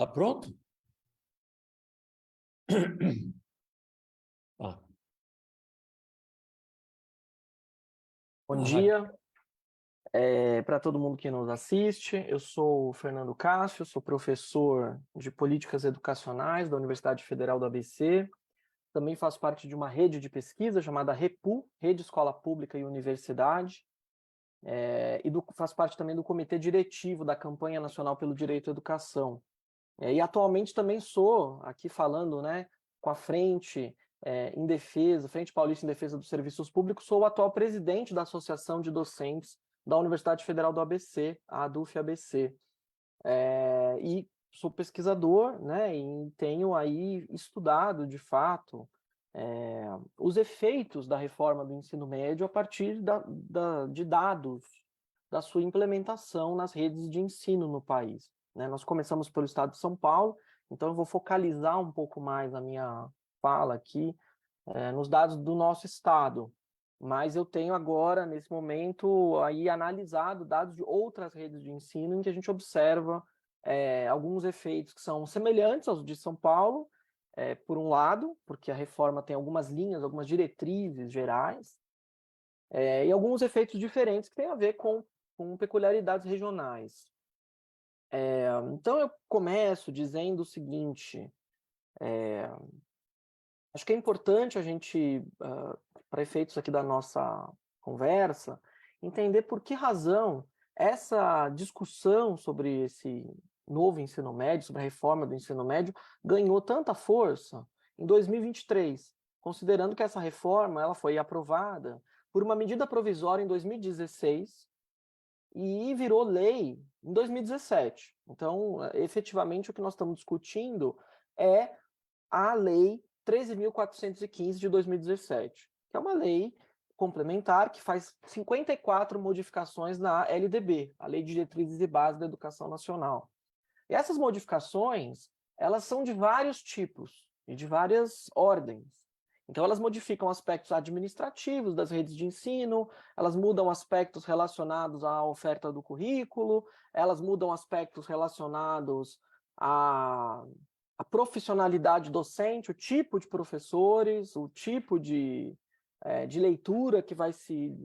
Tá pronto? Ah, Bom vai. dia, para todo mundo que nos assiste. Eu sou o Fernando Cássio, sou professor de Políticas Educacionais da Universidade Federal do ABC. Também faço parte de uma rede de pesquisa chamada REPU, Rede Escola Pública e Universidade, faço parte também do Comitê Diretivo da Campanha Nacional pelo Direito à Educação. E atualmente também sou, aqui falando, né, com a Frente Paulista em Defesa dos Serviços Públicos, sou o atual presidente da Associação de Docentes da Universidade Federal do ABC, a ADUF-ABC. E sou pesquisador, né, e tenho aí estudado, de fato, os efeitos da reforma do ensino médio a partir de dados da sua implementação nas redes de ensino no país, né? Nós começamos pelo estado de São Paulo, então eu vou focalizar um pouco mais a minha fala aqui nos dados do nosso estado, mas eu tenho agora, nesse momento, aí analisado dados de outras redes de ensino em que a gente observa alguns efeitos que são semelhantes aos de São Paulo, por um lado, porque a reforma tem algumas linhas, algumas diretrizes gerais, e alguns efeitos diferentes que têm a ver com peculiaridades regionais. Então, eu começo dizendo o seguinte: acho que é importante a gente, para efeitos aqui da nossa conversa, entender por que razão essa discussão sobre esse novo ensino médio, sobre a reforma do ensino médio, ganhou tanta força em 2023, considerando que essa reforma ela foi aprovada por uma medida provisória em 2016 e virou lei em 2017. Então, efetivamente, o que nós estamos discutindo é a Lei 13.415 de 2017, que é uma lei complementar que faz 54 modificações na LDB, a Lei de Diretrizes e Bases da Educação Nacional. E essas modificações, elas são de vários tipos e de várias ordens. Então, elas modificam aspectos administrativos das redes de ensino, elas mudam aspectos relacionados à oferta do currículo, elas mudam aspectos relacionados à profissionalidade docente, o tipo de professores, o tipo de leitura que vai se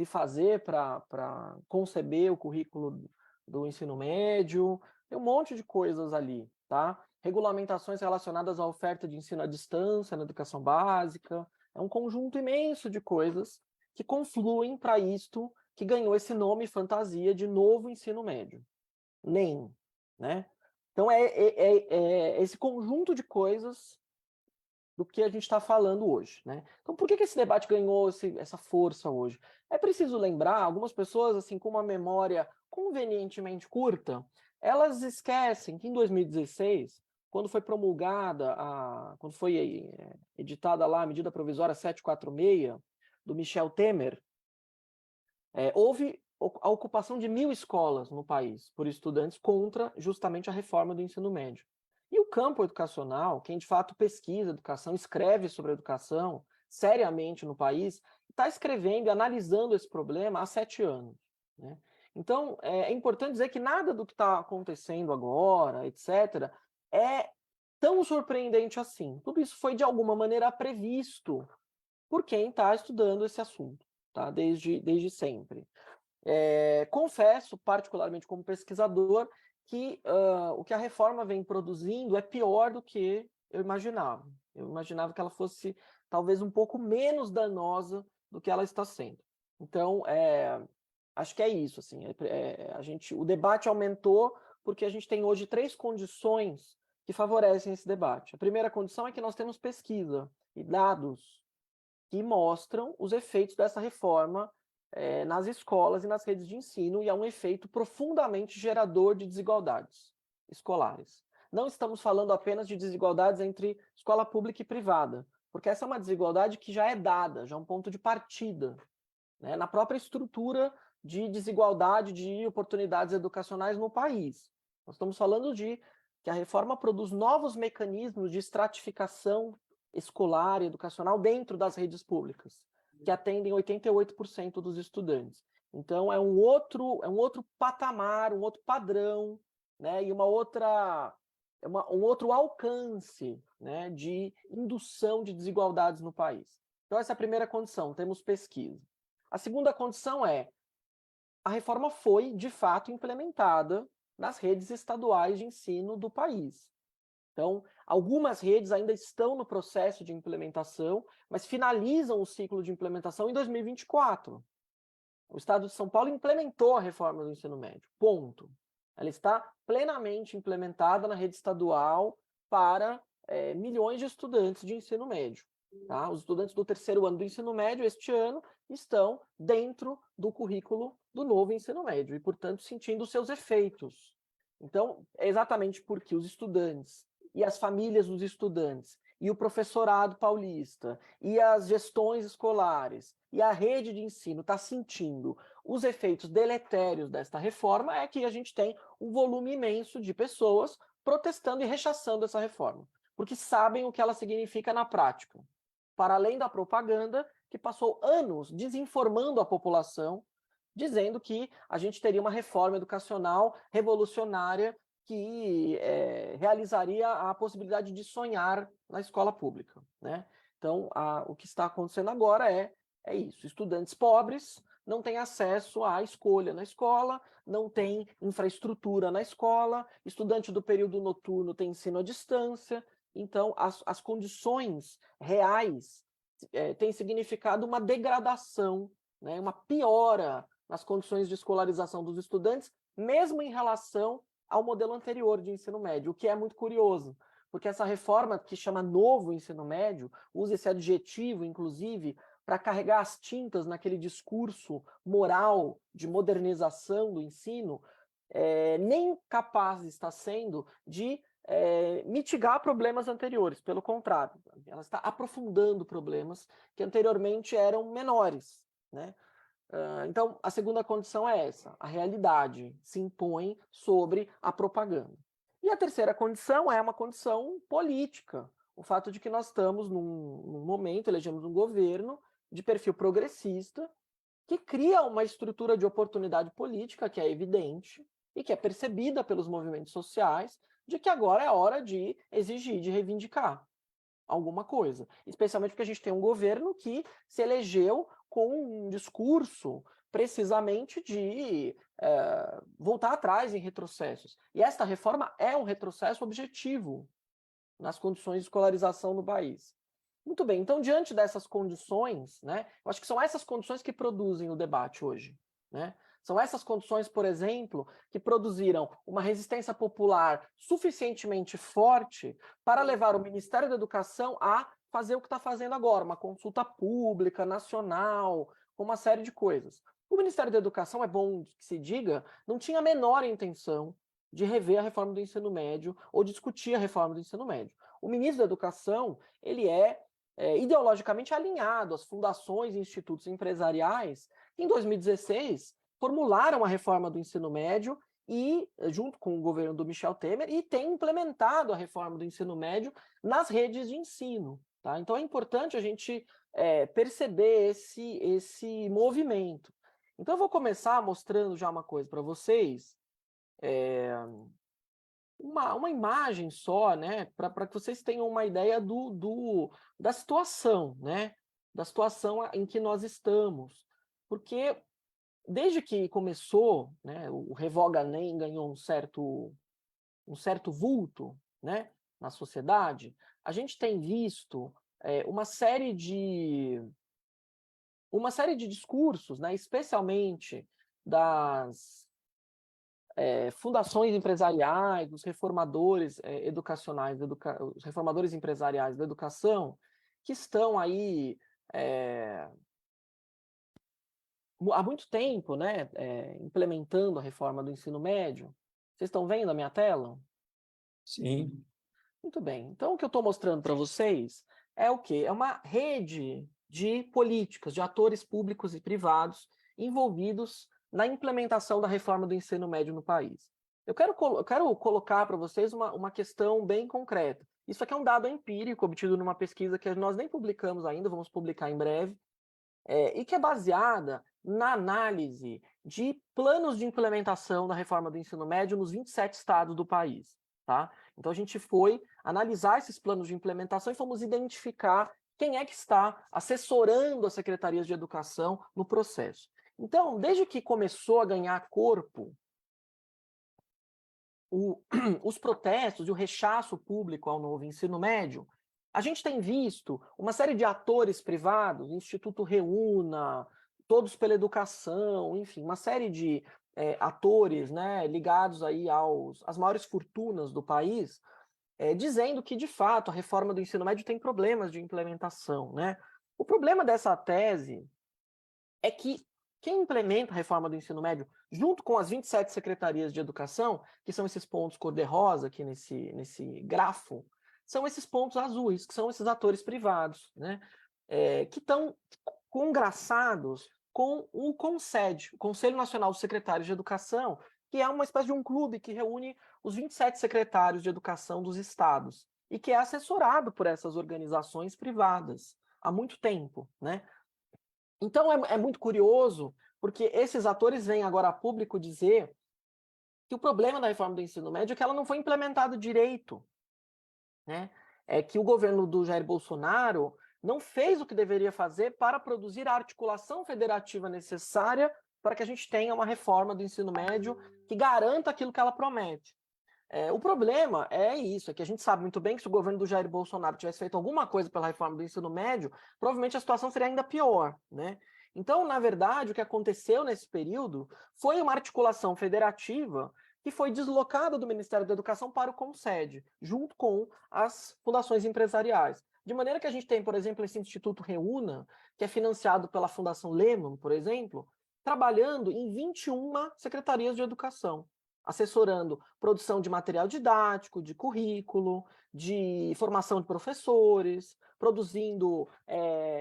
fazer para conceber o currículo do ensino médio, tem um monte de coisas ali, tá? Regulamentações relacionadas à oferta de ensino à distância na educação básica, é um conjunto imenso de coisas que confluem para isto que ganhou esse nome fantasia de novo ensino médio, NEM, né? Então é esse conjunto de coisas do que a gente está falando hoje, né? Então, por que esse debate ganhou essa força hoje? É preciso lembrar, algumas pessoas, assim, com uma memória convenientemente curta, elas esquecem que em 2016, quando foi promulgada, quando foi editada lá a medida provisória 746 do Michel Temer, houve a ocupação de 1.000 escolas no país por estudantes contra justamente a reforma do ensino médio. E o campo educacional, quem de fato pesquisa educação, escreve sobre educação seriamente no país, está escrevendo e analisando esse problema há 7 anos, né? Então, é importante dizer que nada do que está acontecendo agora, etc., é tão surpreendente assim. Tudo isso foi, de alguma maneira, previsto por quem está estudando esse assunto, tá? Desde sempre. Confesso, particularmente como pesquisador, que o que a reforma vem produzindo é pior do que eu imaginava. Eu imaginava que ela fosse talvez um pouco menos danosa do que ela está sendo. Então, acho que é isso. Assim, o debate aumentou porque a gente tem hoje 3 condições que favorecem esse debate. A primeira condição é que nós temos pesquisa e dados que mostram os efeitos dessa reforma nas escolas e nas redes de ensino, e é um efeito profundamente gerador de desigualdades escolares. Não estamos falando apenas de desigualdades entre escola pública e privada, porque essa é uma desigualdade que já é dada, já é um ponto de partida, né, na própria estrutura de desigualdade de oportunidades educacionais no país. Nós estamos falando de que a reforma produz novos mecanismos de estratificação escolar e educacional dentro das redes públicas, que atendem 88% dos estudantes. Então, é um outro patamar, um outro padrão né, e um outro alcance, né, de indução de desigualdades no país. Então, essa é a primeira condição, temos pesquisa. A segunda condição é: a reforma foi, de fato, implementada nas redes estaduais de ensino do país. Então, algumas redes ainda estão no processo de implementação, mas finalizam o ciclo de implementação em 2024. O Estado de São Paulo implementou a reforma do ensino médio, ponto. Ela está plenamente implementada na rede estadual para milhões de estudantes de ensino médio. Tá? Os estudantes do terceiro ano do ensino médio, este ano, estão dentro do currículo do novo ensino médio e, portanto, sentindo seus efeitos. Então, é exatamente porque os estudantes e as famílias dos estudantes e o professorado paulista e as gestões escolares e a rede de ensino está sentindo os efeitos deletérios desta reforma, é que a gente tem um volume imenso de pessoas protestando e rechaçando essa reforma, porque sabem o que ela significa na prática. Para além da propaganda, que passou anos desinformando a população, dizendo que a gente teria uma reforma educacional revolucionária que realizaria a possibilidade de sonhar na escola pública, né? Então, o que está acontecendo agora é isso. Estudantes pobres não têm acesso à escolha na escola, não têm infraestrutura na escola, estudante do período noturno tem ensino à distância, então as condições reais têm significado uma degradação, né, uma piora nas condições de escolarização dos estudantes, mesmo em relação ao modelo anterior de ensino médio, o que é muito curioso, porque essa reforma que chama novo ensino médio, usa esse adjetivo, inclusive, para carregar as tintas naquele discurso moral de modernização do ensino, nem capaz está sendo de mitigar problemas anteriores, pelo contrário, ela está aprofundando problemas que anteriormente eram menores, né? Então, a segunda condição é essa: a realidade se impõe sobre a propaganda. E a terceira condição é uma condição política, o fato de que nós estamos num momento, elegemos um governo de perfil progressista, que cria uma estrutura de oportunidade política que é evidente e que é percebida pelos movimentos sociais, de que agora é hora de exigir, de reivindicar alguma coisa. Especialmente porque a gente tem um governo que se elegeu com um discurso precisamente de voltar atrás em retrocessos. E esta reforma é um retrocesso objetivo nas condições de escolarização no país. Muito bem, então, diante dessas condições, né, eu acho que são essas condições que produzem o debate hoje, né? São essas condições, por exemplo, que produziram uma resistência popular suficientemente forte para levar o Ministério da Educação a fazer o que está fazendo agora, uma consulta pública, nacional, com uma série de coisas. O Ministério da Educação, é bom que se diga, não tinha a menor intenção de rever a reforma do ensino médio ou discutir a reforma do ensino médio. O ministro da Educação, ele é ideologicamente alinhado às fundações e institutos empresariais que, em 2016, formularam a reforma do ensino médio e, junto com o governo do Michel Temer, e tem implementado a reforma do ensino médio nas redes de ensino. Tá? Então, é importante a gente perceber esse movimento. Então, eu vou começar mostrando já uma coisa para vocês, uma imagem só, né, para que vocês tenham uma ideia da situação, né, da situação em que nós estamos. Porque desde que começou, né, o Revoga Nem ganhou um certo vulto, né, na sociedade, a gente tem visto uma série de discursos, né, especialmente das fundações empresariais, dos reformadores educacionais, os reformadores empresariais da educação, que estão aí há muito tempo, né, implementando a reforma do ensino médio. Vocês estão vendo a minha tela? Sim. Muito bem. Então, o que eu estou mostrando para vocês é o quê? É uma rede de políticas, de atores públicos e privados envolvidos na implementação da reforma do ensino médio no país. Eu quero colocar para vocês uma questão bem concreta. Isso aqui é um dado empírico obtido numa pesquisa que nós nem publicamos ainda, vamos publicar em breve, e que é baseada na análise de planos de implementação da reforma do ensino médio nos 27 estados do país. Tá? Então, a gente foi analisar esses planos de implementação e fomos identificar quem é que está assessorando as secretarias de educação no processo. Então, desde que começou a ganhar corpo os protestos e o rechaço público ao novo ensino médio, a gente tem visto uma série de atores privados, Instituto Reúna, Todos pela Educação, enfim, uma série de atores, né, ligados aí às maiores fortunas do país, dizendo que, de fato, a reforma do ensino médio tem problemas de implementação, né? O problema dessa tese é que quem implementa a reforma do ensino médio, junto com as 27 secretarias de educação, que são esses pontos cor-de-rosa aqui nesse grafo, são esses pontos azuis, que são esses atores privados, né? Que estão congraçados com o CONSED, o Conselho Nacional dos Secretários de Educação, que é uma espécie de um clube que reúne os 27 secretários de educação dos estados e que é assessorado por essas organizações privadas há muito tempo, né? Então é muito curioso, porque esses atores vêm agora a público dizer que o problema da reforma do ensino médio é que ela não foi implementada direito, né? É que o governo do Jair Bolsonaro não fez o que deveria fazer para produzir a articulação federativa necessária para que a gente tenha uma reforma do ensino médio que garanta aquilo que ela promete. O problema é isso, é que a gente sabe muito bem que se o governo do Jair Bolsonaro tivesse feito alguma coisa pela reforma do ensino médio, provavelmente a situação seria ainda pior, né? Então, na verdade, o que aconteceu nesse período foi uma articulação federativa que foi deslocada do Ministério da Educação para o CONSED, junto com as fundações empresariais. De maneira que a gente tem, por exemplo, esse Instituto Reúna, que é financiado pela Fundação Lehman, por exemplo, trabalhando em 21 secretarias de educação, assessorando produção de material didático, de currículo, de formação de professores, produzindo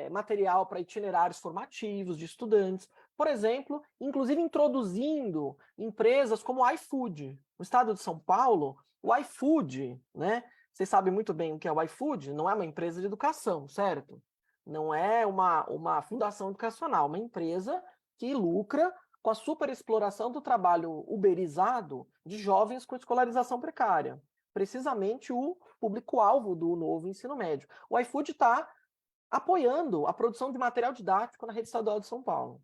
material para itinerários formativos de estudantes, por exemplo, inclusive introduzindo empresas como o iFood. No estado de São Paulo, o iFood, né? Vocês sabem muito bem o que é o iFood, não é uma empresa de educação, certo? Não é uma fundação educacional, uma empresa que lucra com a superexploração do trabalho uberizado de jovens com escolarização precária. Precisamente o público-alvo do novo ensino médio. O iFood está apoiando a produção de material didático na rede estadual de São Paulo.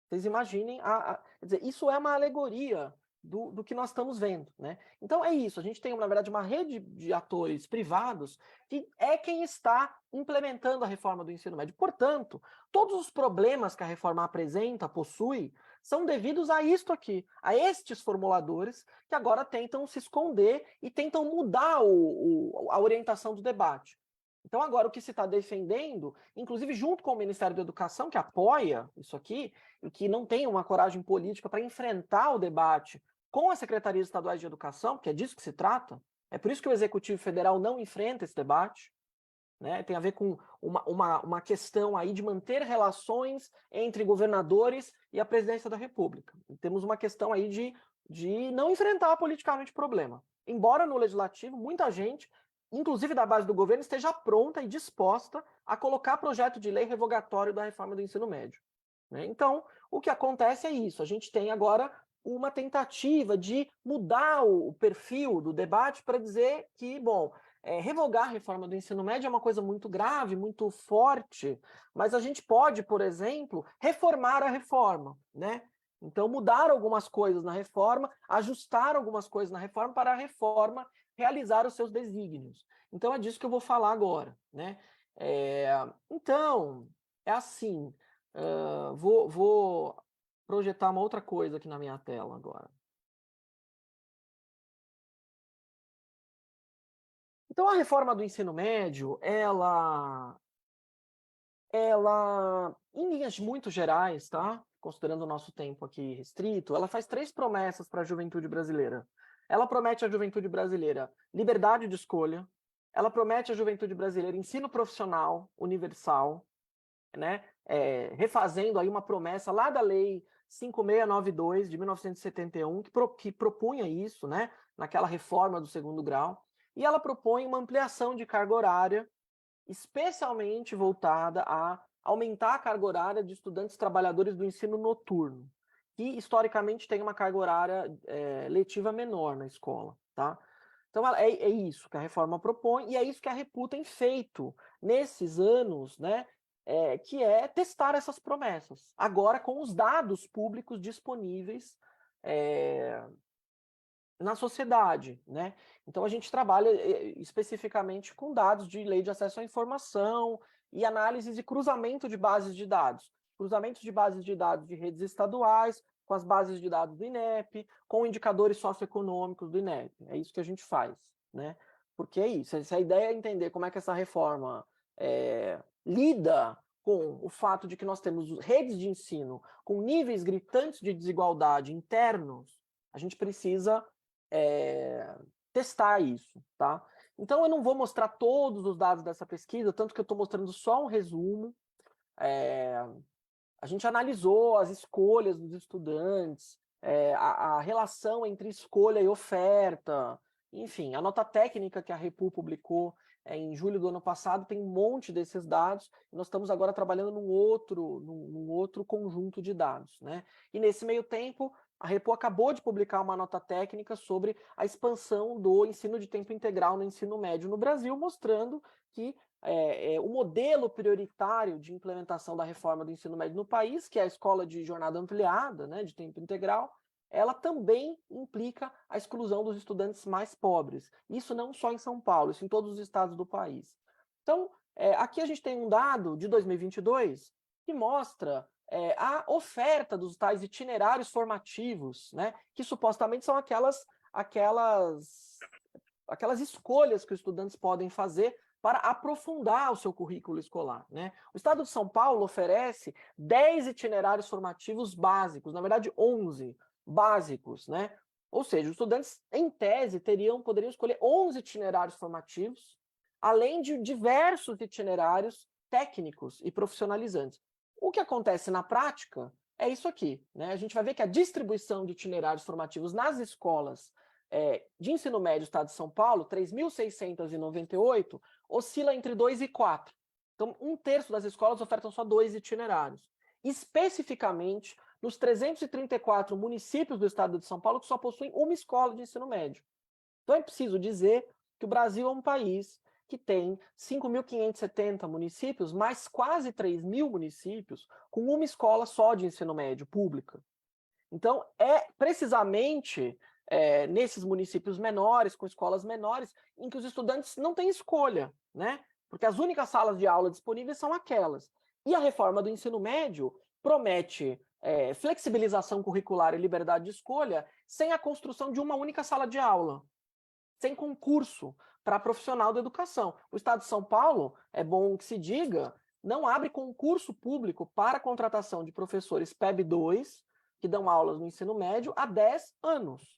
Vocês imaginem, quer dizer, isso é uma alegoria do que nós estamos vendo, né? Então é isso, a gente tem, na verdade, uma rede de atores privados que é quem está implementando a reforma do ensino médio. Portanto, todos os problemas que a reforma apresenta, possui, são devidos a isto aqui, a estes formuladores que agora tentam se esconder e tentam mudar a orientação do debate. Então, agora, o que se está defendendo, inclusive junto com o Ministério da Educação, que apoia isso aqui, e que não tem uma coragem política para enfrentar o debate com as secretarias estaduais de educação, que é disso que se trata, é por isso que o Executivo Federal não enfrenta esse debate, né? Tem a ver com uma questão aí de manter relações entre governadores e a presidência da República. E temos uma questão aí de não enfrentar politicamente o problema. Embora no Legislativo, muita gente, inclusive da base do governo, esteja pronta e disposta a colocar projeto de lei revogatório da reforma do ensino médio, né? Então, o que acontece é isso. A gente tem agora uma tentativa de mudar o perfil do debate para dizer que, bom, revogar a reforma do ensino médio é uma coisa muito grave, muito forte, mas a gente pode, por exemplo, reformar a reforma, né? Então, mudar algumas coisas na reforma, ajustar algumas coisas na reforma para a reforma realizar os seus desígnios. Então, é disso que eu vou falar agora, né? Então, é assim, vou projetar uma outra coisa aqui na minha tela agora. Então, a reforma do ensino médio, ela, em linhas muito gerais, tá? Considerando o nosso tempo aqui restrito, ela faz 3 promessas para a juventude brasileira. Ela promete à juventude brasileira liberdade de escolha, ela promete à juventude brasileira ensino profissional universal, né? Refazendo aí uma promessa lá da Lei 5692 de 1971, que propunha isso, né? Naquela reforma do segundo grau, e ela propõe uma ampliação de carga horária, especialmente voltada à aumentar a carga horária de estudantes trabalhadores do ensino noturno, que historicamente tem uma carga horária letiva menor na escola, tá? Então é isso que a reforma propõe e é isso que a Repu tem feito nesses anos, né? Que é testar essas promessas, agora com os dados públicos disponíveis na sociedade, né? Então a gente trabalha especificamente com dados de lei de acesso à informação e análises e cruzamento de bases de dados. Cruzamentos de bases de dados de redes estaduais com as bases de dados do INEP, com indicadores socioeconômicos do INEP. É isso que a gente faz, né? Porque é isso, se a ideia é entender como é que essa reforma lida com o fato de que nós temos redes de ensino com níveis gritantes de desigualdade internos, a gente precisa testar isso, tá? Então eu não vou mostrar todos os dados dessa pesquisa, tanto que eu estou mostrando só um resumo. A gente analisou as escolhas dos estudantes, a relação entre escolha e oferta, enfim, a nota técnica que a Repu publicou em julho do ano passado tem um monte desses dados, e nós estamos agora trabalhando num outro conjunto de dados, né? E nesse meio tempo, a Repu acabou de publicar uma nota técnica sobre a expansão do ensino de tempo integral no ensino médio no Brasil, mostrando que o modelo prioritário de implementação da reforma do ensino médio no país, que é a escola de jornada ampliada, né, de tempo integral, ela também implica a exclusão dos estudantes mais pobres. Isso não só em São Paulo, isso em todos os estados do país. Então, aqui a gente tem um dado de 2022 que mostra a oferta dos tais itinerários formativos, né, que supostamente são aquelas escolhas que os estudantes podem fazer para aprofundar o seu currículo escolar, né? O Estado de São Paulo oferece 10 itinerários formativos básicos, na verdade 11 básicos, né? Ou seja, os estudantes, em tese, poderiam escolher 11 itinerários formativos, além de diversos itinerários técnicos e profissionalizantes. O que acontece na prática é isso aqui, né? A gente vai ver que a distribuição de itinerários formativos nas escolas de ensino médio do Estado de São Paulo, 3.698, oscila entre 2 e 4. Então, 1/3 das escolas ofertam só 2 itinerários. Especificamente, nos 334 municípios do Estado de São Paulo que só possuem uma escola de ensino médio. Então, é preciso dizer que o Brasil é um país que tem 5.570 municípios, mais quase 3.000 municípios, com uma escola só de ensino médio, pública. Então, é precisamente nesses municípios menores, com escolas menores, em que os estudantes não têm escolha, né? Porque as únicas salas de aula disponíveis são aquelas. E a reforma do ensino médio promete flexibilização curricular e liberdade de escolha sem a construção de uma única sala de aula, sem concurso para profissional da educação. O Estado de São Paulo, é bom que se diga, não abre concurso público para a contratação de professores PEB 2, que dão aulas no ensino médio, há 10 anos.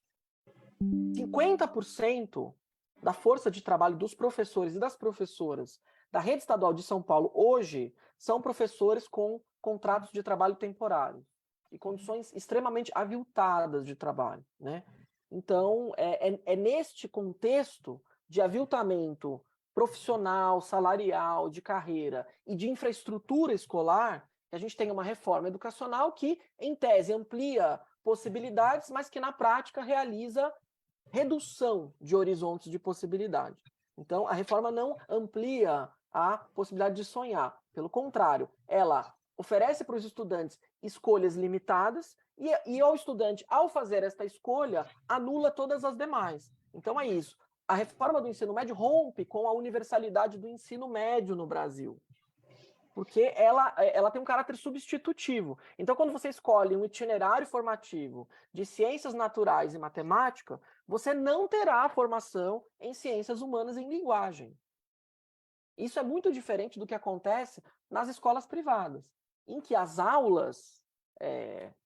50% da força de trabalho dos professores e das professoras da rede estadual de São Paulo hoje são professores com contratos de trabalho temporário e condições extremamente aviltadas de trabalho, né? Então, neste contexto de aviltamento profissional, salarial, de carreira e de infraestrutura escolar, que a gente tem uma reforma educacional que, em tese, amplia possibilidades, mas que, na prática, realiza redução de horizontes de possibilidade. Então, a reforma não amplia a possibilidade de sonhar. Pelo contrário, ela oferece para os estudantes escolhas limitadas e ao estudante, ao fazer esta escolha, anula todas as demais. Então, é isso. A reforma do ensino médio rompe com a universalidade do ensino médio no Brasil, porque ela tem um caráter substitutivo. Então, quando você escolhe um itinerário formativo de ciências naturais e matemática, você não terá formação em ciências humanas e em linguagem. Isso é muito diferente do que acontece nas escolas privadas, em que as aulas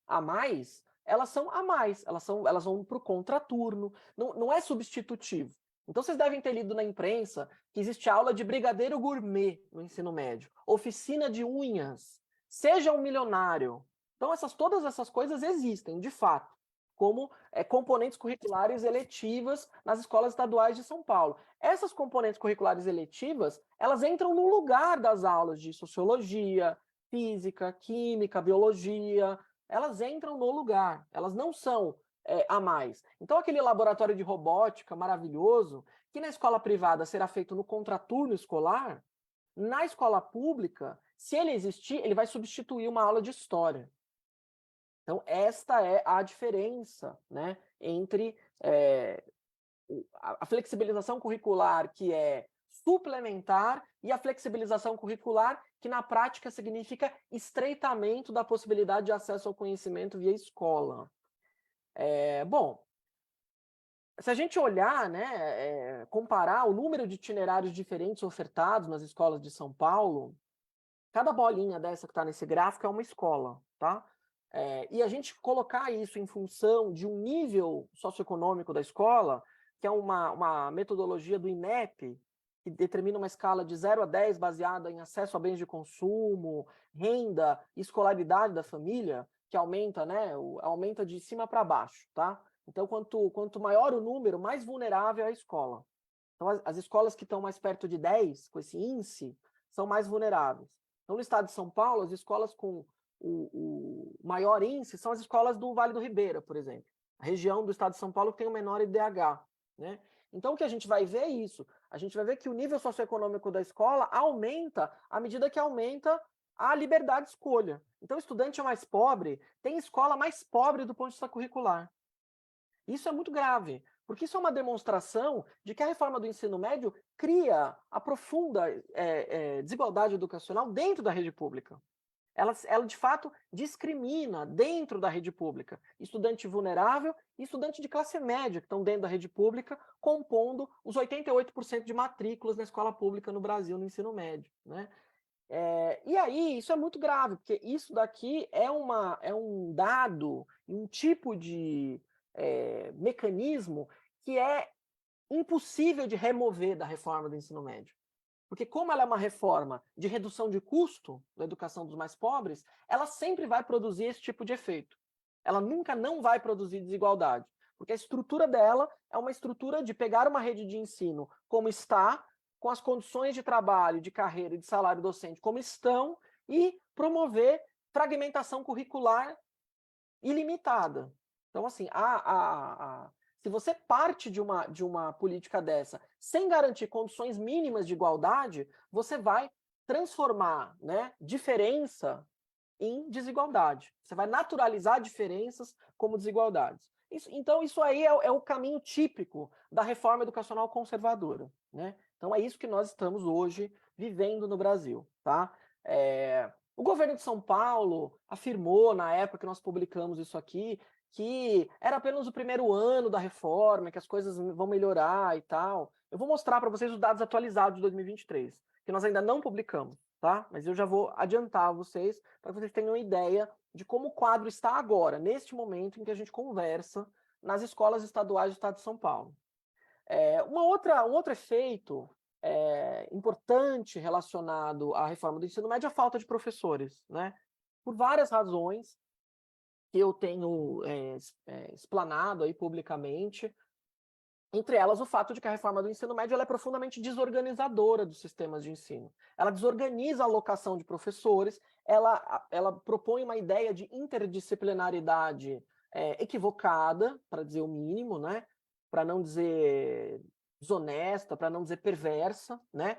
a mais, elas são a mais, elas vão para o contraturno, não é substitutivo. Então, vocês devem ter lido na imprensa que existe aula de brigadeiro gourmet no ensino médio, oficina de unhas, seja um milionário. Então, todas essas coisas existem, de fato, como componentes curriculares eletivas nas escolas estaduais de São Paulo. Essas componentes curriculares eletivas, elas entram no lugar das aulas de sociologia, física, química, biologia, elas entram no lugar, elas não são a mais. Então, aquele laboratório de robótica maravilhoso, que na escola privada será feito no contraturno escolar, na escola pública, se ele existir, ele vai substituir uma aula de história. Então, esta é a diferença, né, entre a flexibilização curricular, que é suplementar, e a flexibilização curricular, que na prática significa estreitamento da possibilidade de acesso ao conhecimento via escola. Bom, se a gente olhar, né, comparar o número de itinerários diferentes ofertados nas escolas de São Paulo, cada bolinha dessa que está nesse gráfico é uma escola, tá? E a gente colocar isso em função de um nível socioeconômico da escola, que é uma metodologia do INEP, que determina uma escala de 0 a 10 baseada em acesso a bens de consumo, renda, escolaridade da família, que aumenta, né, aumenta de cima para baixo, tá? Então, quanto maior o número, mais vulnerável é a escola. Então, as escolas que estão mais perto de 10, com esse índice, são mais vulneráveis. Então, no estado de São Paulo, as escolas com o maior índice são as escolas do Vale do Ribeira, por exemplo. A região do estado de São Paulo que tem o menor IDH, né? Então, o que a gente vai ver é isso. A gente vai ver que o nível socioeconômico da escola aumenta à medida que aumenta a liberdade de escolha. Então, o estudante mais pobre tem escola mais pobre do ponto de vista curricular. Isso é muito grave, porque isso é uma demonstração de que a reforma do ensino médio cria a profunda desigualdade educacional dentro da rede pública. Ela, de fato, discrimina dentro da rede pública estudante vulnerável e estudante de classe média que estão dentro da rede pública, compondo os 88% de matrículas na escola pública no Brasil no ensino médio, né? E aí, isso é muito grave, porque isso daqui é um dado, um tipo de mecanismo que é impossível de remover da reforma do ensino médio. Porque como ela é uma reforma de redução de custo da educação dos mais pobres, ela sempre vai produzir esse tipo de efeito. Ela nunca não vai produzir desigualdade, porque a estrutura dela é uma estrutura de pegar uma rede de ensino como está, com as condições de trabalho, de carreira e de salário docente como estão, e promover fragmentação curricular ilimitada. Então, assim, se você parte de uma política dessa sem garantir condições mínimas de igualdade, você vai transformar, né, diferença em desigualdade. Você vai naturalizar diferenças como desigualdades. Então, isso aí é o caminho típico da reforma educacional conservadora, né? Então, é isso que nós estamos hoje vivendo no Brasil, tá? O governo de São Paulo afirmou, na época que nós publicamos isso aqui, que era apenas o primeiro ano da reforma, que as coisas vão melhorar e tal. Eu vou mostrar para vocês os dados atualizados de 2023, que nós ainda não publicamos, tá? Mas eu já vou adiantar a vocês, para que vocês tenham uma ideia de como o quadro está agora, neste momento em que a gente conversa nas escolas estaduais do estado de São Paulo. Um outro efeito importante relacionado à reforma do ensino médio é a falta de professores, né? Por várias razões que eu tenho explanado aí publicamente, entre elas o fato de que a reforma do ensino médio ela é profundamente desorganizadora dos sistemas de ensino. Ela desorganiza a alocação de professores, ela propõe uma ideia de interdisciplinaridade equivocada, para dizer o mínimo, né? Para não dizer desonesta, para não dizer perversa, né?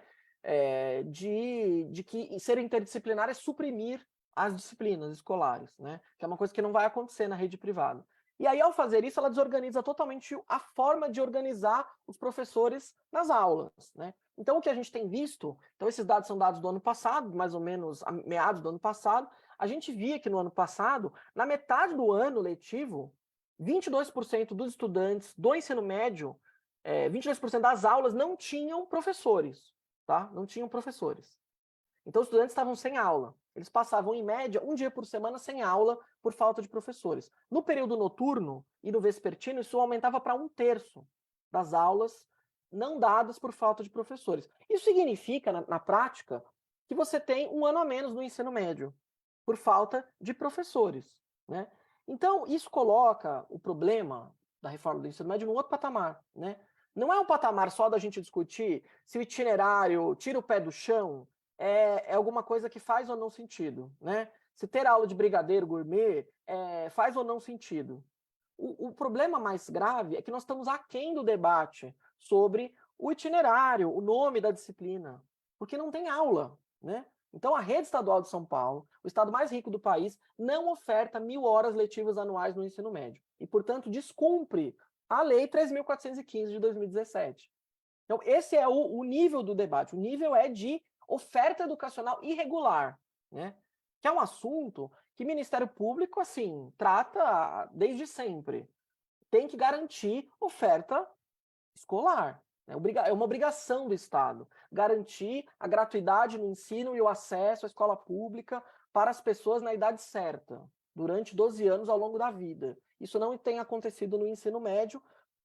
De que ser interdisciplinar é suprimir as disciplinas escolares, né? Que é uma coisa que não vai acontecer na rede privada. E aí, ao fazer isso, ela desorganiza totalmente a forma de organizar os professores nas aulas, né? Então, o que a gente tem visto, então esses dados são dados do ano passado, mais ou menos a meados do ano passado, a gente via que no ano passado, na metade do ano letivo, 22% dos estudantes do ensino médio, 22% das aulas não tinham professores, tá? Não tinham professores. Então, os estudantes estavam sem aula. Eles passavam, em média, um dia por semana sem aula por falta de professores. No período noturno e no vespertino, isso aumentava para 1/3 das aulas não dadas por falta de professores. Isso significa, na prática, que você tem um ano a menos no ensino médio, por falta de professores, né? Então, isso coloca o problema da reforma do ensino médio num outro patamar, né? Não é um patamar só da gente discutir se o itinerário tira o pé do chão é alguma coisa que faz ou não sentido, né? Se ter aula de brigadeiro gourmet faz ou não sentido. O problema mais grave é que nós estamos aquém do debate sobre o itinerário, o nome da disciplina, porque não tem aula, né? Então, a rede estadual de São Paulo, o estado mais rico do país, não oferta 1.000 horas letivas anuais no ensino médio e, portanto, descumpre a Lei 3.415 de 2017. Então, esse é o nível do debate. O nível é de oferta educacional irregular, né? Que é um assunto que o Ministério Público, assim, trata desde sempre. Tem que garantir oferta escolar. É uma obrigação do Estado garantir a gratuidade no ensino e o acesso à escola pública para as pessoas na idade certa, durante 12 anos ao longo da vida. Isso não tem acontecido no ensino médio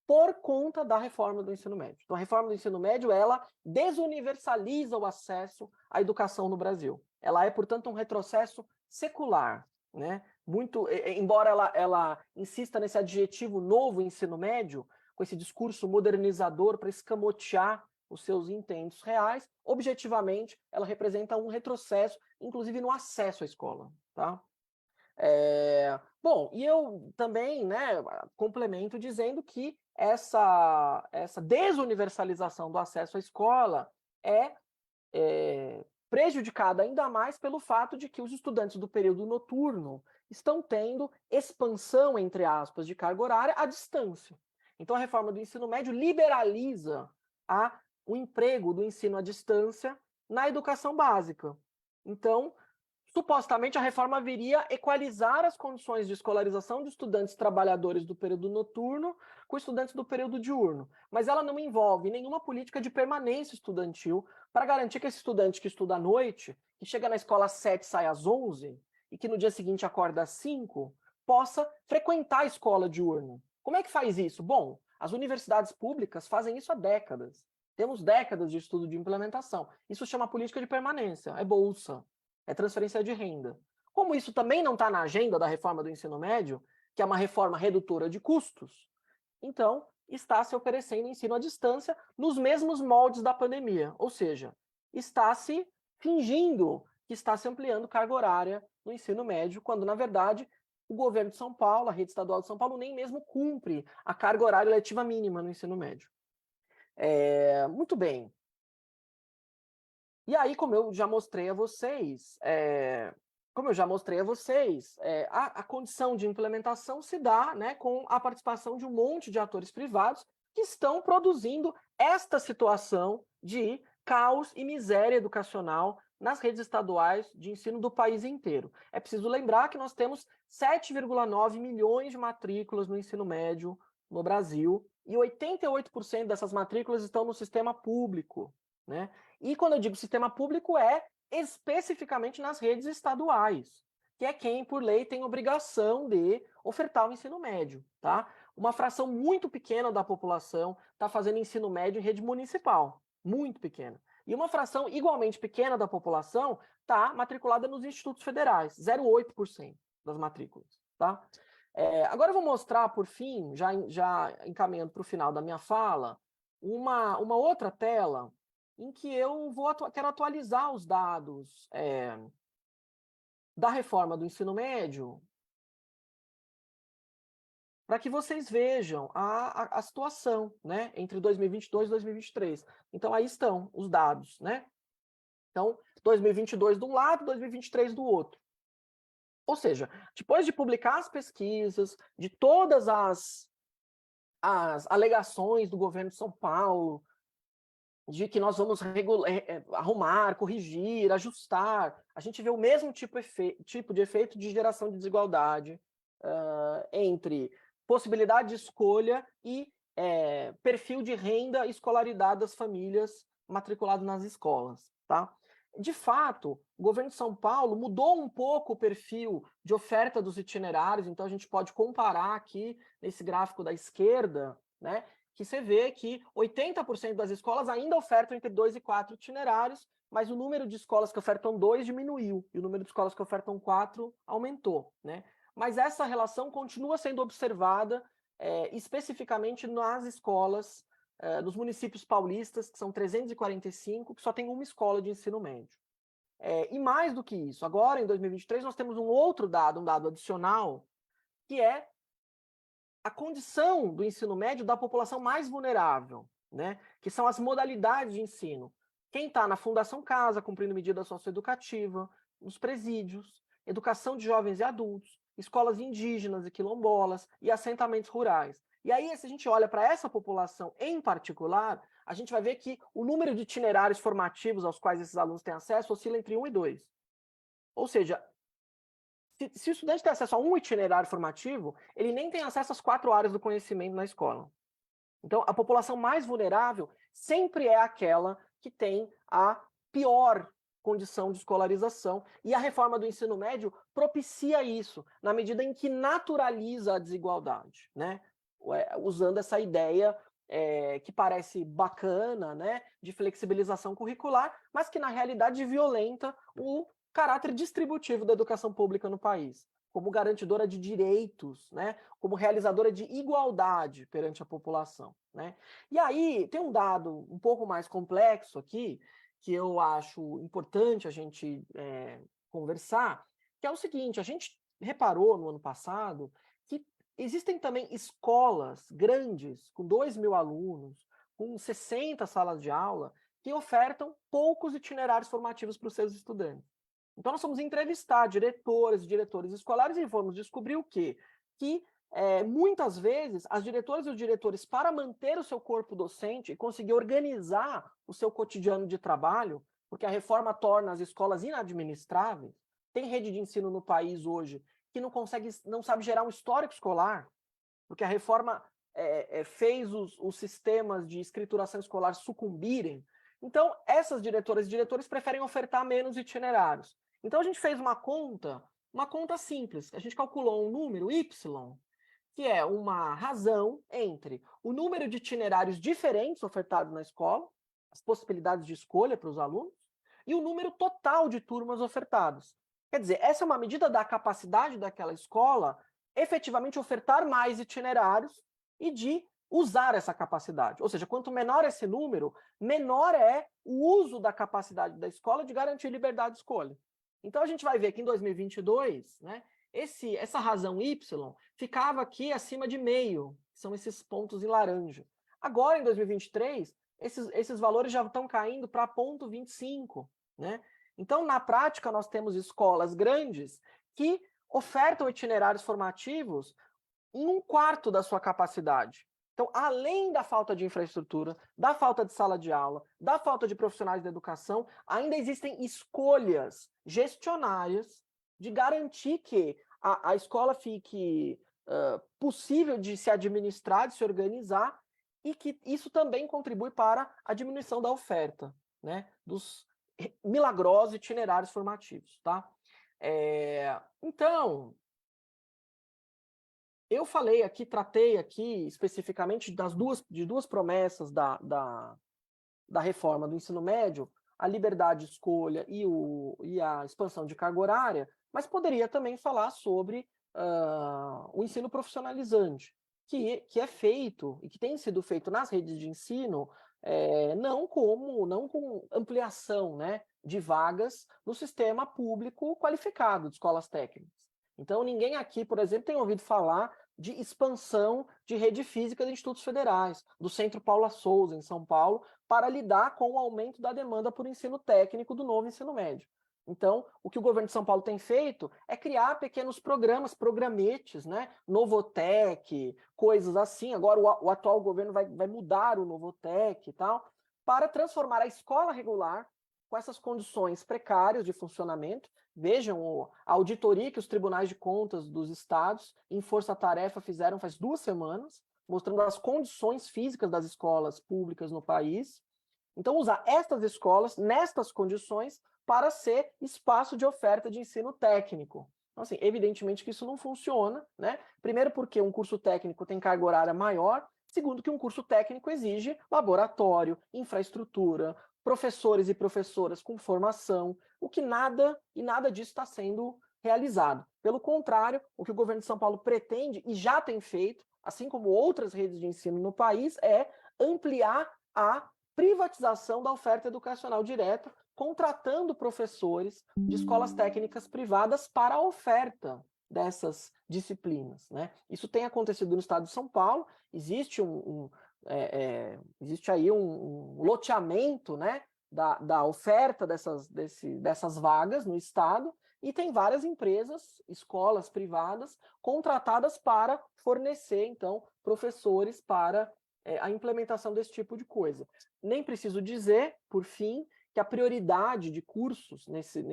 por conta da reforma do ensino médio. Então, a reforma do ensino médio, ela desuniversaliza o acesso à educação no Brasil. Ela é, portanto, um retrocesso secular, né? Muito, embora ela insista nesse adjetivo novo ensino médio, com esse discurso modernizador para escamotear os seus intentos reais, objetivamente, ela representa um retrocesso, inclusive no acesso à escola, tá? Bom, e eu também, né, complemento dizendo que essa desuniversalização do acesso à escola é prejudicada ainda mais pelo fato de que os estudantes do período noturno estão tendo expansão, entre aspas, de carga horária à distância. Então, a reforma do ensino médio liberaliza o emprego do ensino à distância na educação básica. Então, supostamente, a reforma viria equalizar as condições de escolarização de estudantes trabalhadores do período noturno com estudantes do período diurno. Mas ela não envolve nenhuma política de permanência estudantil para garantir que esse estudante que estuda à noite, que chega na escola às 7 e sai às 11, e que no dia seguinte acorda às 5, possa frequentar a escola diurna. Como é que faz isso? Bom, as universidades públicas fazem isso há décadas. Temos décadas de estudo de implementação. Isso chama política de permanência, é bolsa. É transferência de renda. Como isso também não está na agenda da reforma do ensino médio, que é uma reforma redutora de custos, então está se oferecendo ensino à distância nos mesmos moldes da pandemia, ou seja, está se fingindo que está se ampliando carga horária no ensino médio, quando na verdade o governo de São Paulo, a rede estadual de São Paulo, nem mesmo cumpre a carga horária letiva mínima no ensino médio. Muito bem. E aí, como eu já mostrei a vocês, a condição de implementação se dá, né, com a participação de um monte de atores privados que estão produzindo esta situação de caos e miséria educacional nas redes estaduais de ensino do país inteiro. É preciso lembrar que nós temos 7,9 milhões de matrículas no ensino médio no Brasil e 88% dessas matrículas estão no sistema público, né? E quando eu digo sistema público, é especificamente nas redes estaduais, que é quem, por lei, tem obrigação de ofertar o ensino médio, tá? Uma fração muito pequena da população está fazendo ensino médio em rede municipal, muito pequena. E uma fração igualmente pequena da população está matriculada nos institutos federais, 0,8% das matrículas, tá? Agora eu vou mostrar, por fim, já encaminhando para o final da minha fala, uma outra tela em que eu quero atualizar os dados da reforma do ensino médio para que vocês vejam a situação, né, entre 2022 e 2023. Então, aí estão os dados, né? Então, 2022 de um lado, 2023 do outro. Ou seja, depois de publicar as pesquisas, de todas as alegações do governo de São Paulo, de que nós vamos arrumar, corrigir, ajustar, a gente vê o mesmo tipo de efeito de geração de desigualdade entre possibilidade de escolha e perfil de renda e escolaridade das famílias matriculadas nas escolas, tá? De fato, o governo de São Paulo mudou um pouco o perfil de oferta dos itinerários, então a gente pode comparar aqui nesse gráfico da esquerda, né, que você vê que 80% das escolas ainda ofertam entre 2 e 4 itinerários, mas o número de escolas que ofertam 2 diminuiu, e o número de escolas que ofertam 4 aumentou, né? Mas essa relação continua sendo observada especificamente nas escolas dos municípios paulistas, que são 345, que só tem uma escola de ensino médio. E mais do que isso, agora em 2023 nós temos um outro dado, um dado adicional, que é a condição do ensino médio da população mais vulnerável, né? Que são as modalidades de ensino. Quem está na Fundação Casa, cumprindo medida socioeducativa, nos presídios, educação de jovens e adultos, escolas indígenas e quilombolas e assentamentos rurais. E aí, se a gente olha para essa população em particular, a gente vai ver que o número de itinerários formativos aos quais esses alunos têm acesso oscila entre 1 e 2. Ou seja, se o estudante tem acesso a um itinerário formativo, ele nem tem acesso às 4 áreas do conhecimento na escola. Então, a população mais vulnerável sempre é aquela que tem a pior condição de escolarização, e a reforma do ensino médio propicia isso, na medida em que naturaliza a desigualdade, né? Usando essa ideia que parece bacana, né, de flexibilização curricular, mas que na realidade violenta o caráter distributivo da educação pública no país, como garantidora de direitos, né, como realizadora de igualdade perante a população, né? E aí tem um dado um pouco mais complexo aqui, que eu acho importante a gente conversar, que é o seguinte: a gente reparou no ano passado que existem também escolas grandes, com 2.000 alunos, com 60 salas de aula, que ofertam poucos itinerários formativos para os seus estudantes. Então, nós fomos entrevistar diretores e diretores escolares e fomos descobrir o quê? Que muitas vezes as diretoras e os diretores, para manter o seu corpo docente e conseguir organizar o seu cotidiano de trabalho, porque a reforma torna as escolas inadministráveis, tem rede de ensino no país hoje que não sabe gerar um histórico escolar, porque a reforma fez os sistemas de escrituração escolar sucumbirem. Então, essas diretoras e diretores preferem ofertar menos itinerários. Então, a gente fez uma conta simples. A gente calculou um número, Y, que é uma razão entre o número de itinerários diferentes ofertados na escola, as possibilidades de escolha para os alunos, e o número total de turmas ofertadas. Quer dizer, essa é uma medida da capacidade daquela escola efetivamente ofertar mais itinerários e de usar essa capacidade. Ou seja, quanto menor esse número, menor é o uso da capacidade da escola de garantir liberdade de escolha. Então, a gente vai ver que em 2022, né, essa razão Y ficava aqui acima de meio, que são esses pontos em laranja. Agora, em 2023, esses valores já estão caindo para 0,25, né? Então, na prática, nós temos escolas grandes que ofertam itinerários formativos em 1/4 da sua capacidade. Então, além da falta de infraestrutura, da falta de sala de aula, da falta de profissionais da educação, ainda existem escolhas gestionárias de garantir que a escola fique possível de se administrar, de se organizar, e que isso também contribui para a diminuição da oferta, né, dos milagrosos itinerários formativos, tá? Então, eu tratei aqui especificamente de duas promessas da reforma do ensino médio, a liberdade de escolha e a expansão de carga horária, mas poderia também falar sobre o ensino profissionalizante, que é feito e que tem sido feito nas redes de ensino, não com ampliação, né, de vagas no sistema público qualificado de escolas técnicas. Então, ninguém aqui, por exemplo, tem ouvido falar de expansão de rede física de institutos federais, do Centro Paula Souza, em São Paulo, para lidar com o aumento da demanda por ensino técnico do novo ensino médio. Então, o que o governo de São Paulo tem feito é criar pequenos programas, programetes, né? Novotec, coisas assim. Agora o atual governo vai mudar o Novotec e tal, para transformar a escola regular com essas condições precárias de funcionamento. Vejam a auditoria que os tribunais de contas dos estados, em força-tarefa, fizeram faz 2 semanas, mostrando as condições físicas das escolas públicas no país. Então, usar estas escolas, nestas condições, para ser espaço de oferta de ensino técnico. Então, assim, evidentemente que isso não funciona, né? Primeiro porque um curso técnico tem carga horária maior, segundo que um curso técnico exige laboratório, infraestrutura, professores e professoras com formação, o que nada disso está sendo realizado. Pelo contrário, o que o governo de São Paulo pretende, e já tem feito, assim como outras redes de ensino no país, é ampliar a privatização da oferta educacional direta, contratando professores de escolas técnicas privadas para a oferta dessas disciplinas, né? Isso tem acontecido no estado de São Paulo, existe existe aí um loteamento, né, da oferta dessas vagas no estado, e tem várias empresas, escolas privadas, contratadas para fornecer, então, professores para a implementação desse tipo de coisa. Nem preciso dizer, por fim, que a prioridade de cursos nessas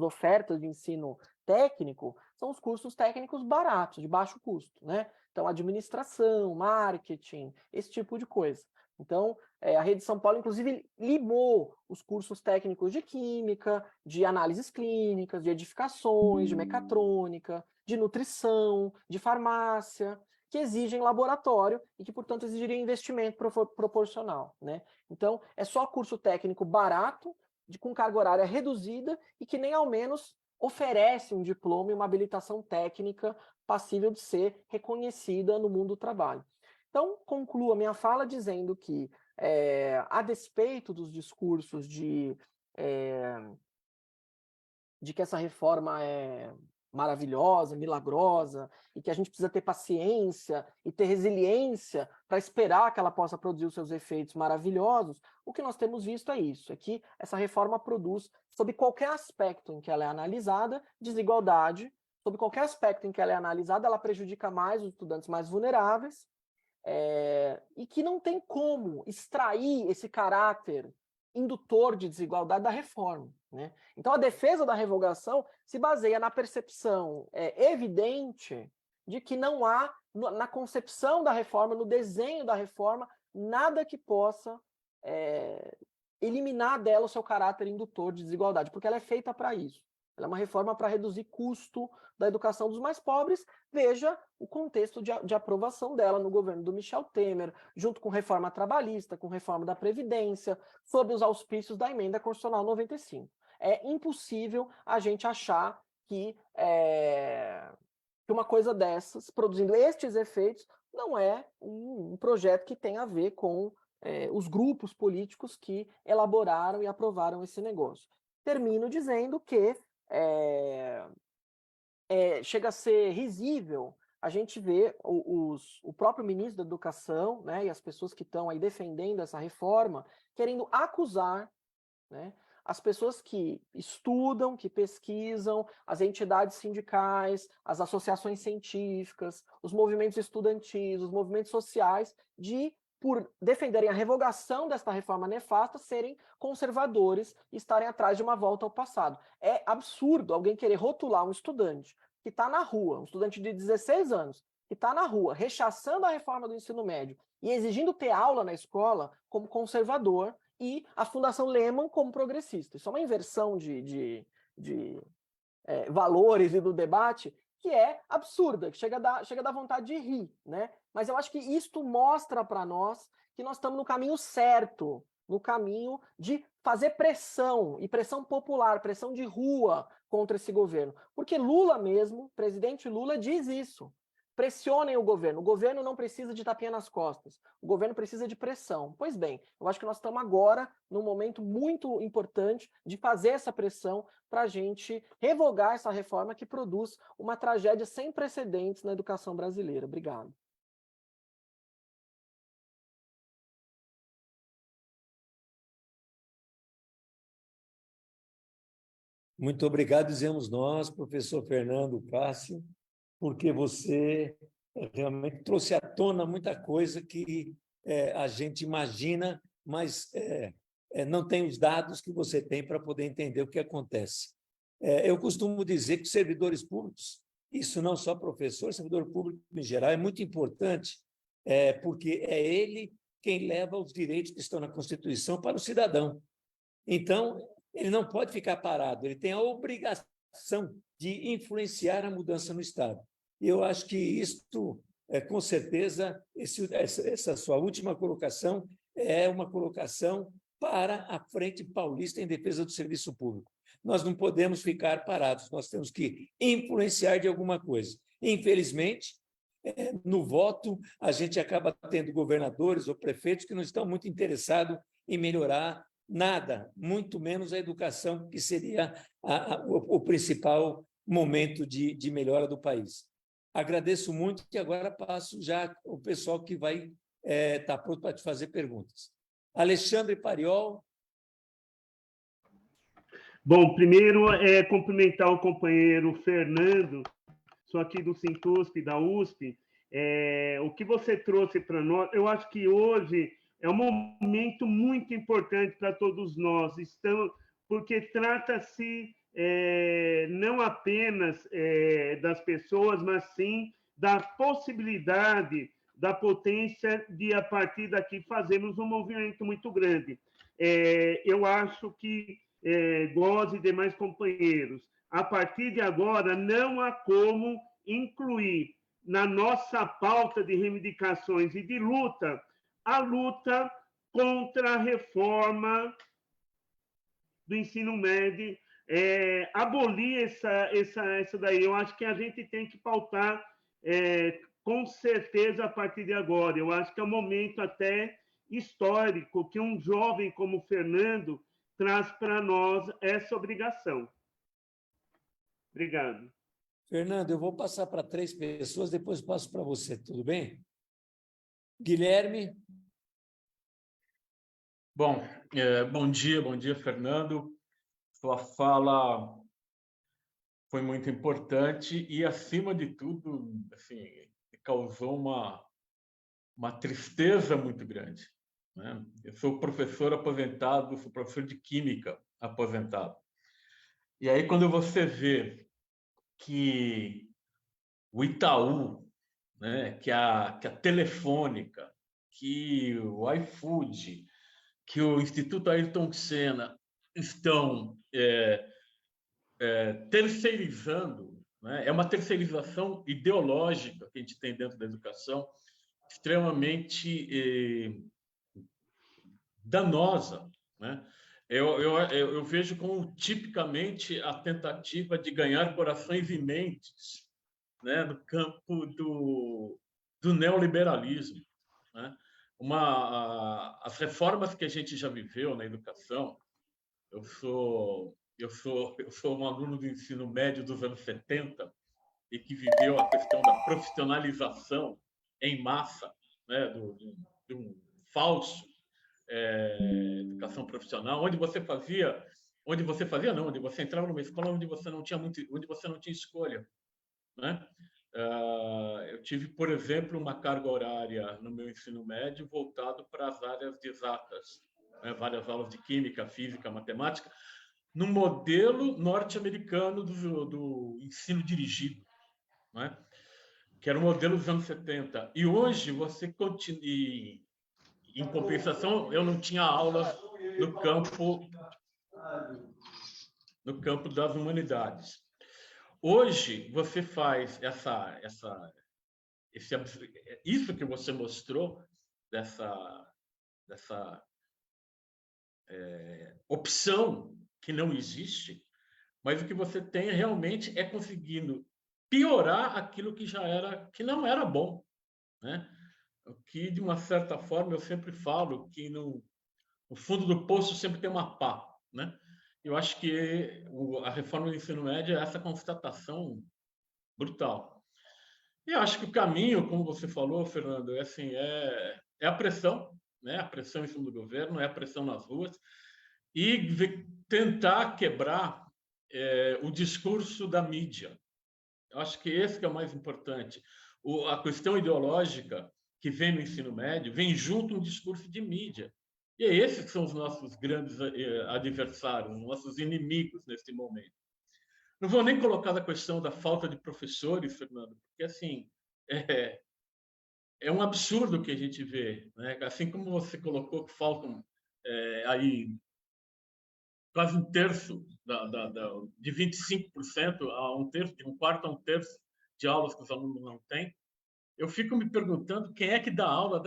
ofertas de ensino técnico são os cursos técnicos baratos, de baixo custo, né? Então, administração, marketing, esse tipo de coisa. Então, a Rede São Paulo, inclusive, limou os cursos técnicos de química, de análises clínicas, de edificações, de mecatrônica, de nutrição, de farmácia, que exigem laboratório e que, portanto, exigiriam investimento proporcional, né? Então, é só curso técnico barato, com carga horária reduzida e que nem ao menos oferece um diploma e uma habilitação técnica passível de ser reconhecida no mundo do trabalho. Então, concluo a minha fala dizendo que, a despeito dos discursos de que essa reforma é maravilhosa, milagrosa, e que a gente precisa ter paciência e ter resiliência para esperar que ela possa produzir os seus efeitos maravilhosos, o que nós temos visto é isso, é que essa reforma produz, sob qualquer aspecto em que ela é analisada, desigualdade, sob qualquer aspecto em que ela é analisada, ela prejudica mais os estudantes mais vulneráveis, e que não tem como extrair esse caráter indutor de desigualdade da reforma, né? Então, a defesa da revogação se baseia na percepção evidente de que não há, na concepção da reforma, no desenho da reforma, nada que possa eliminar dela o seu caráter indutor de desigualdade, porque ela é feita para isso. Ela é uma reforma para reduzir custo da educação dos mais pobres. Veja o contexto de aprovação dela no governo do Michel Temer, junto com reforma trabalhista, com reforma da Previdência, sob os auspícios da Emenda Constitucional 95. É impossível a gente achar que uma coisa dessas, produzindo estes efeitos, não é um projeto que tem a ver com os grupos políticos que elaboraram e aprovaram esse negócio. Termino dizendo que chega a ser risível a gente ver o próprio ministro da Educação, né, e as pessoas que estão aí defendendo essa reforma, querendo acusar, né, as pessoas que estudam, que pesquisam, as entidades sindicais, as associações científicas, os movimentos estudantis, os movimentos sociais, de, por defenderem a revogação desta reforma nefasta, serem conservadores e estarem atrás de uma volta ao passado. É absurdo alguém querer rotular um estudante que está na rua, um estudante de 16 anos, que está na rua, rechaçando a reforma do ensino médio e exigindo ter aula na escola como conservador, e a Fundação Lehman como progressista. Isso é uma inversão de valores e do debate que é absurda, que chega a dar vontade de rir, né? Mas eu acho que isto mostra para nós que nós estamos no caminho certo, no caminho de fazer pressão, e pressão popular, pressão de rua contra esse governo. Porque Lula mesmo, presidente Lula, diz isso. Pressionem o governo não precisa de tapinha nas costas, o governo precisa de pressão. Pois bem, eu acho que nós estamos agora num momento muito importante de fazer essa pressão para a gente revogar essa reforma que produz uma tragédia sem precedentes na educação brasileira. Obrigado. Muito obrigado, dizemos nós, professor Fernando Cássio, porque você realmente trouxe à tona muita coisa que a gente imagina, mas não tem os dados que você tem para poder entender o que acontece. Eu costumo dizer que os servidores públicos, isso não só professor, servidor público em geral, é muito importante, porque é ele quem leva os direitos que estão na Constituição para o cidadão. Então, ele não pode ficar parado, ele tem a obrigação de influenciar a mudança no Estado. E eu acho que isto, com certeza, essa sua última colocação é uma colocação para a Frente Paulista em defesa do serviço público. Nós não podemos ficar parados, nós temos que influenciar de alguma coisa. Infelizmente, no voto, a gente acaba tendo governadores ou prefeitos que não estão muito interessados em melhorar nada, muito menos a educação, que seria o principal momento de melhora do país. Agradeço muito e agora passo já o pessoal que vai estar pronto para te fazer perguntas. Alexandre Pariol. Bom, primeiro cumprimentar o companheiro Fernando, sou aqui do Sintusp, da USP. O que você trouxe para nós, eu acho que hoje é um momento muito importante para todos nós, porque trata-se não apenas das pessoas, mas sim da possibilidade, da potência de, a partir daqui, fazermos um movimento muito grande. Eu acho que Góes e demais companheiros, a partir de agora, não há como incluir na nossa pauta de reivindicações e de luta a luta contra a reforma do ensino médio, abolir essa daí. Eu acho que a gente tem que pautar com certeza a partir de agora. Eu acho que é um momento até histórico que um jovem como o Fernando traz para nós essa obrigação. Obrigado. Fernando, eu vou passar para 3 pessoas, depois passo para você, tudo bem? Guilherme. Bom, bom dia, Fernando. Sua fala foi muito importante e, acima de tudo, assim, causou uma tristeza muito grande, né? Eu sou professor aposentado, sou professor de Química aposentado. E aí, quando você vê que o Itaú, né, que a Telefônica, que o iFood, que o Instituto Ayrton Senna estão terceirizando, né? É uma terceirização ideológica que a gente tem dentro da educação, extremamente danosa, né? Eu vejo como tipicamente a tentativa de ganhar corações e mentes, né, no campo do neoliberalismo, né? As reformas que a gente já viveu na educação, eu sou um aluno do ensino médio dos anos 70 e que viveu a questão da profissionalização em massa, né, de um falso educação profissional, onde você entrava numa escola onde você não tinha escolha, né? Eu tive, por exemplo, uma carga horária no meu ensino médio voltado para as áreas de exatas, né? Várias aulas de química, física, matemática, no modelo norte-americano do ensino dirigido, né? Que era o modelo dos anos 70. E hoje você continua. Em compensação, eu não tinha aulas no campo das humanidades. Hoje você faz isso que você mostrou dessa opção que não existe, mas o que você tem realmente é conseguindo piorar aquilo que não era bom, né? O que, de uma certa forma, eu sempre falo que no fundo do poço sempre tem uma pá, né? Eu acho que a reforma do ensino médio é essa constatação brutal. E eu acho que o caminho, como você falou, Fernando, é a pressão, né? A pressão em cima do governo, é a pressão nas ruas, e tentar quebrar o discurso da mídia. Eu acho que esse que é o mais importante. A questão ideológica que vem no ensino médio vem junto um discurso de mídia. E esses que são os nossos grandes adversários, os nossos inimigos neste momento. Não vou nem colocar a questão da falta de professores, Fernando, porque assim é um absurdo o que a gente vê, né? Assim como você colocou que faltam aí quase um terço de 25% a um terço, de um quarto a um terço de aulas que os alunos não têm. Eu fico me perguntando quem é que dá aula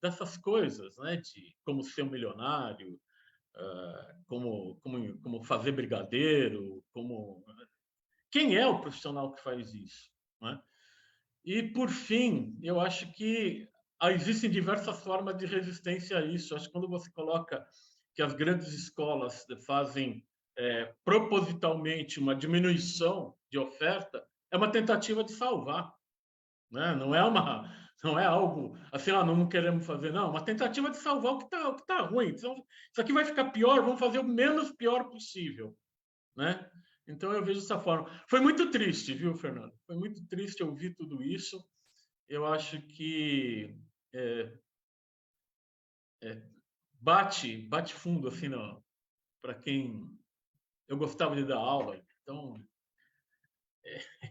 dessas coisas, né? De como ser um milionário, como fazer brigadeiro, quem é o profissional que faz isso, né? E, por fim, eu acho que existem diversas formas de resistência a isso. Acho que quando você coloca que as grandes escolas fazem propositalmente uma diminuição de oferta, é uma tentativa de salvar, né? Não é algo assim, não queremos fazer, não. É uma tentativa de salvar o que tá ruim. Então, isso aqui vai ficar pior, vamos fazer o menos pior possível, né? Então, eu vejo dessa forma. Foi muito triste, viu, Fernando? Foi muito triste ouvir tudo isso. Eu acho que bate fundo, assim, para quem eu gostava de dar aula. Então,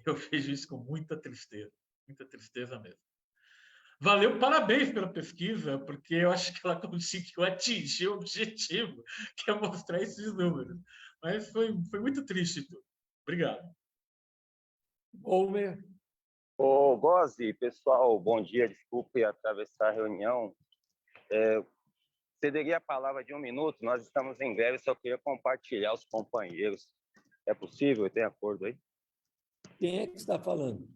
eu vejo isso com muita tristeza mesmo. Valeu, parabéns pela pesquisa, porque eu acho que ela conseguiu atingir o objetivo, que é mostrar esses números. Mas foi muito triste tudo. Obrigado. Homer. Ô, Gozzi, pessoal, bom dia. Desculpe atravessar a reunião. Cederia a palavra de 1 minuto. Nós estamos em greve, só queria compartilhar os companheiros. É possível? Tem acordo aí? Quem é que está falando?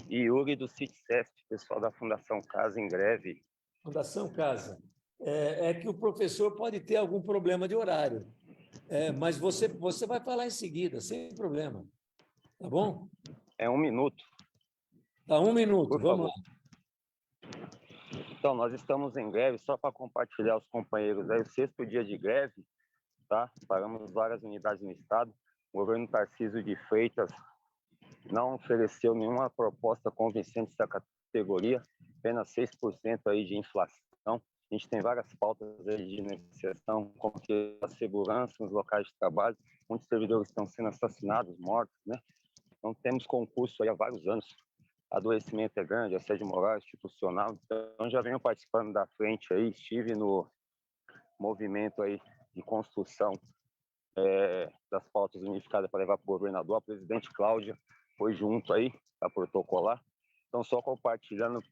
Yuri do CITCESP, pessoal da Fundação Casa em greve. Fundação Casa. É que o professor pode ter algum problema de horário, mas você vai falar em seguida, sem problema. Tá bom? É 1 minuto. Tá, 1 minuto, Por vamos favor. lá. Então, nós estamos em greve, só para compartilhar os companheiros aí, o 6º dia de greve, tá? Paramos várias unidades no estado. O governo Tarcísio de Freitas não ofereceu nenhuma proposta convincente dessa categoria, apenas 6% aí de inflação. A gente tem várias pautas aí de negociação, como que a segurança nos locais de trabalho. Muitos servidores estão sendo assassinados, mortos, né? Não temos concurso aí há vários anos. Adoecimento é grande, assédio moral, institucional. Então, já venho participando da frente aí, estive no movimento aí de construção das pautas unificadas para levar para o governador. A presidente Cláudia foi junto aí para protocolar. Então, só compartilhando o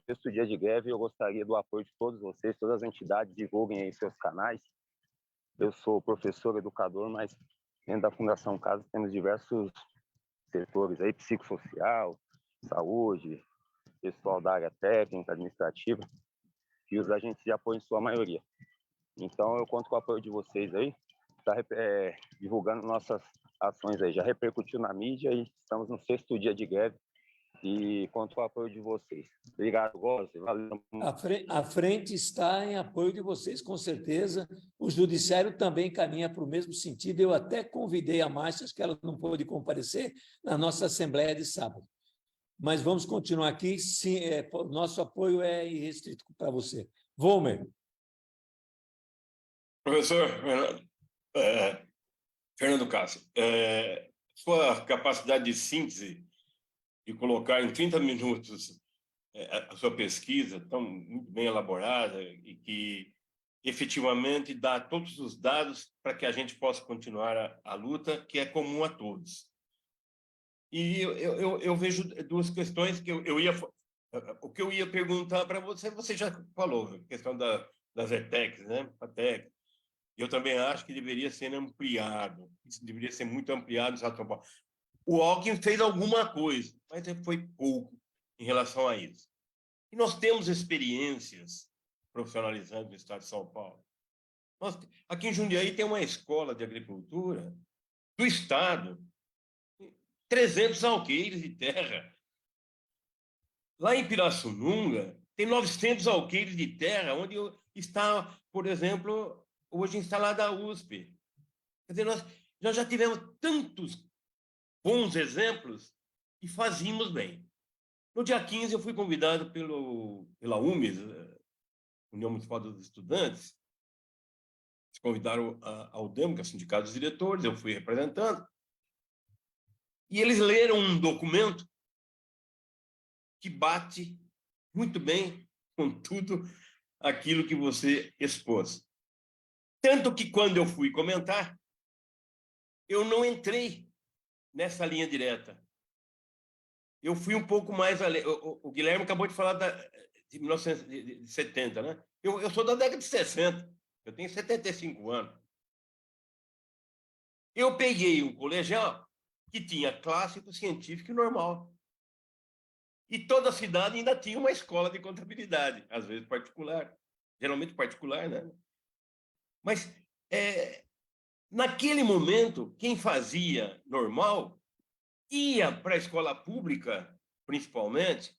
6º dia de greve, eu gostaria do apoio de todos vocês, todas as entidades, divulguem aí seus canais. Eu sou professor, educador, mas dentro da Fundação Casa temos diversos setores aí, psicossocial, saúde, pessoal da área técnica, administrativa, e os agentes de apoio em sua maioria. Então, eu conto com o apoio de vocês aí, tá divulgando nossas ações aí. Já repercutiu na mídia e estamos no 6º dia de greve e conto com o apoio de vocês. Obrigado, Gozzi. Valeu. A frente está em apoio de vocês, com certeza. O judiciário também caminha para o mesmo sentido. Eu até convidei a Márcia, acho que ela não pôde comparecer, na nossa assembleia de sábado. Mas vamos continuar aqui. Sim, nosso apoio é irrestrito para você. Volmer. Professor Fernando Cássio, sua capacidade de síntese, de colocar em 30 minutos a sua pesquisa, tão muito bem elaborada e que efetivamente dá todos os dados para que a gente possa continuar a luta, que é comum a todos. E eu vejo duas questões que o que eu ia perguntar para você, você já falou, a questão das ETECs, né? ATEC. Eu também acho que deveria ser ampliado, isso deveria ser muito ampliado no estado de São Paulo. O Alckmin fez alguma coisa, mas foi pouco em relação a isso. E nós temos experiências profissionalizantes no estado de São Paulo. Aqui em Jundiaí tem uma escola de agricultura do estado, 300 alqueires de terra. Lá em Pirassununga, tem 900 alqueires de terra, onde está, por exemplo, hoje instalada a USP. Quer dizer, nós já tivemos tantos bons exemplos e fazíamos bem. No dia 15, eu fui convidado pela UMES, União Municipal dos Estudantes, se convidaram ao DEMO, que é o Sindicato dos Diretores, eu fui representando, e eles leram um documento que bate muito bem com tudo aquilo que você expôs. Tanto que, quando eu fui comentar, eu não entrei nessa linha direta. Eu fui um pouco mais além. O Guilherme acabou de falar de 1970, né? Eu sou da década de 60. Eu tenho 75 anos. Eu peguei um colegial que tinha clássico, científico e normal. E toda a cidade ainda tinha uma escola de contabilidade, às vezes particular. Geralmente particular, né? Mas, naquele momento, quem fazia normal ia para a escola pública, principalmente,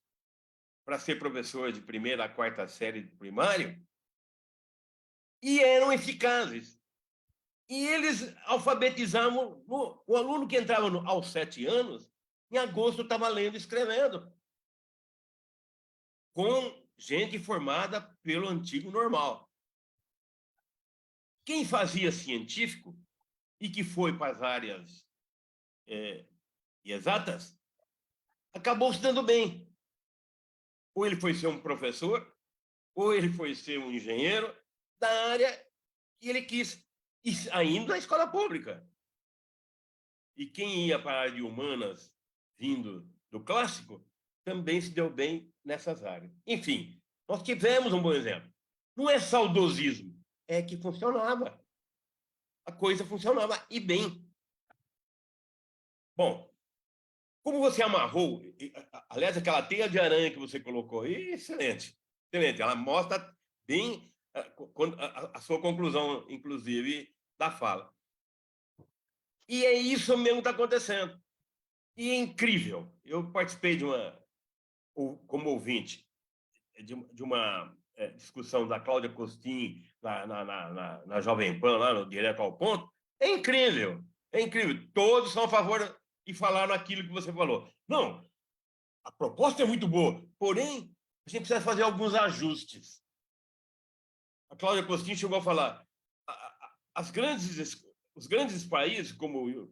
para ser professor de primeira a quarta série de primário, e eram eficazes. E eles alfabetizavam o aluno que entrava aos 7 anos, em agosto estava lendo e escrevendo, com gente formada pelo antigo normal. Quem fazia científico e que foi para as áreas exatas, acabou se dando bem. Ou ele foi ser um professor, ou ele foi ser um engenheiro da área que ele quis, e ainda na escola pública. E quem ia para a área de humanas, vindo do clássico, também se deu bem nessas áreas. Enfim, nós tivemos um bom exemplo. Não é saudosismo, é que funcionava. A coisa funcionava, e bem. Bom, como você amarrou, aliás, aquela teia de aranha que você colocou aí, excelente. Excelente. Ela mostra bem a sua conclusão, inclusive, da fala. E é isso mesmo que está acontecendo. E é incrível. Eu participei como ouvinte, de uma discussão da Cláudia Costin na Jovem Pan, lá no Direto ao Ponto. É incrível. É incrível. Todos são a favor e falaram aquilo que você falou. Não, a proposta é muito boa, porém, a gente precisa fazer alguns ajustes. A Cláudia Costin chegou a falar: os grandes países, como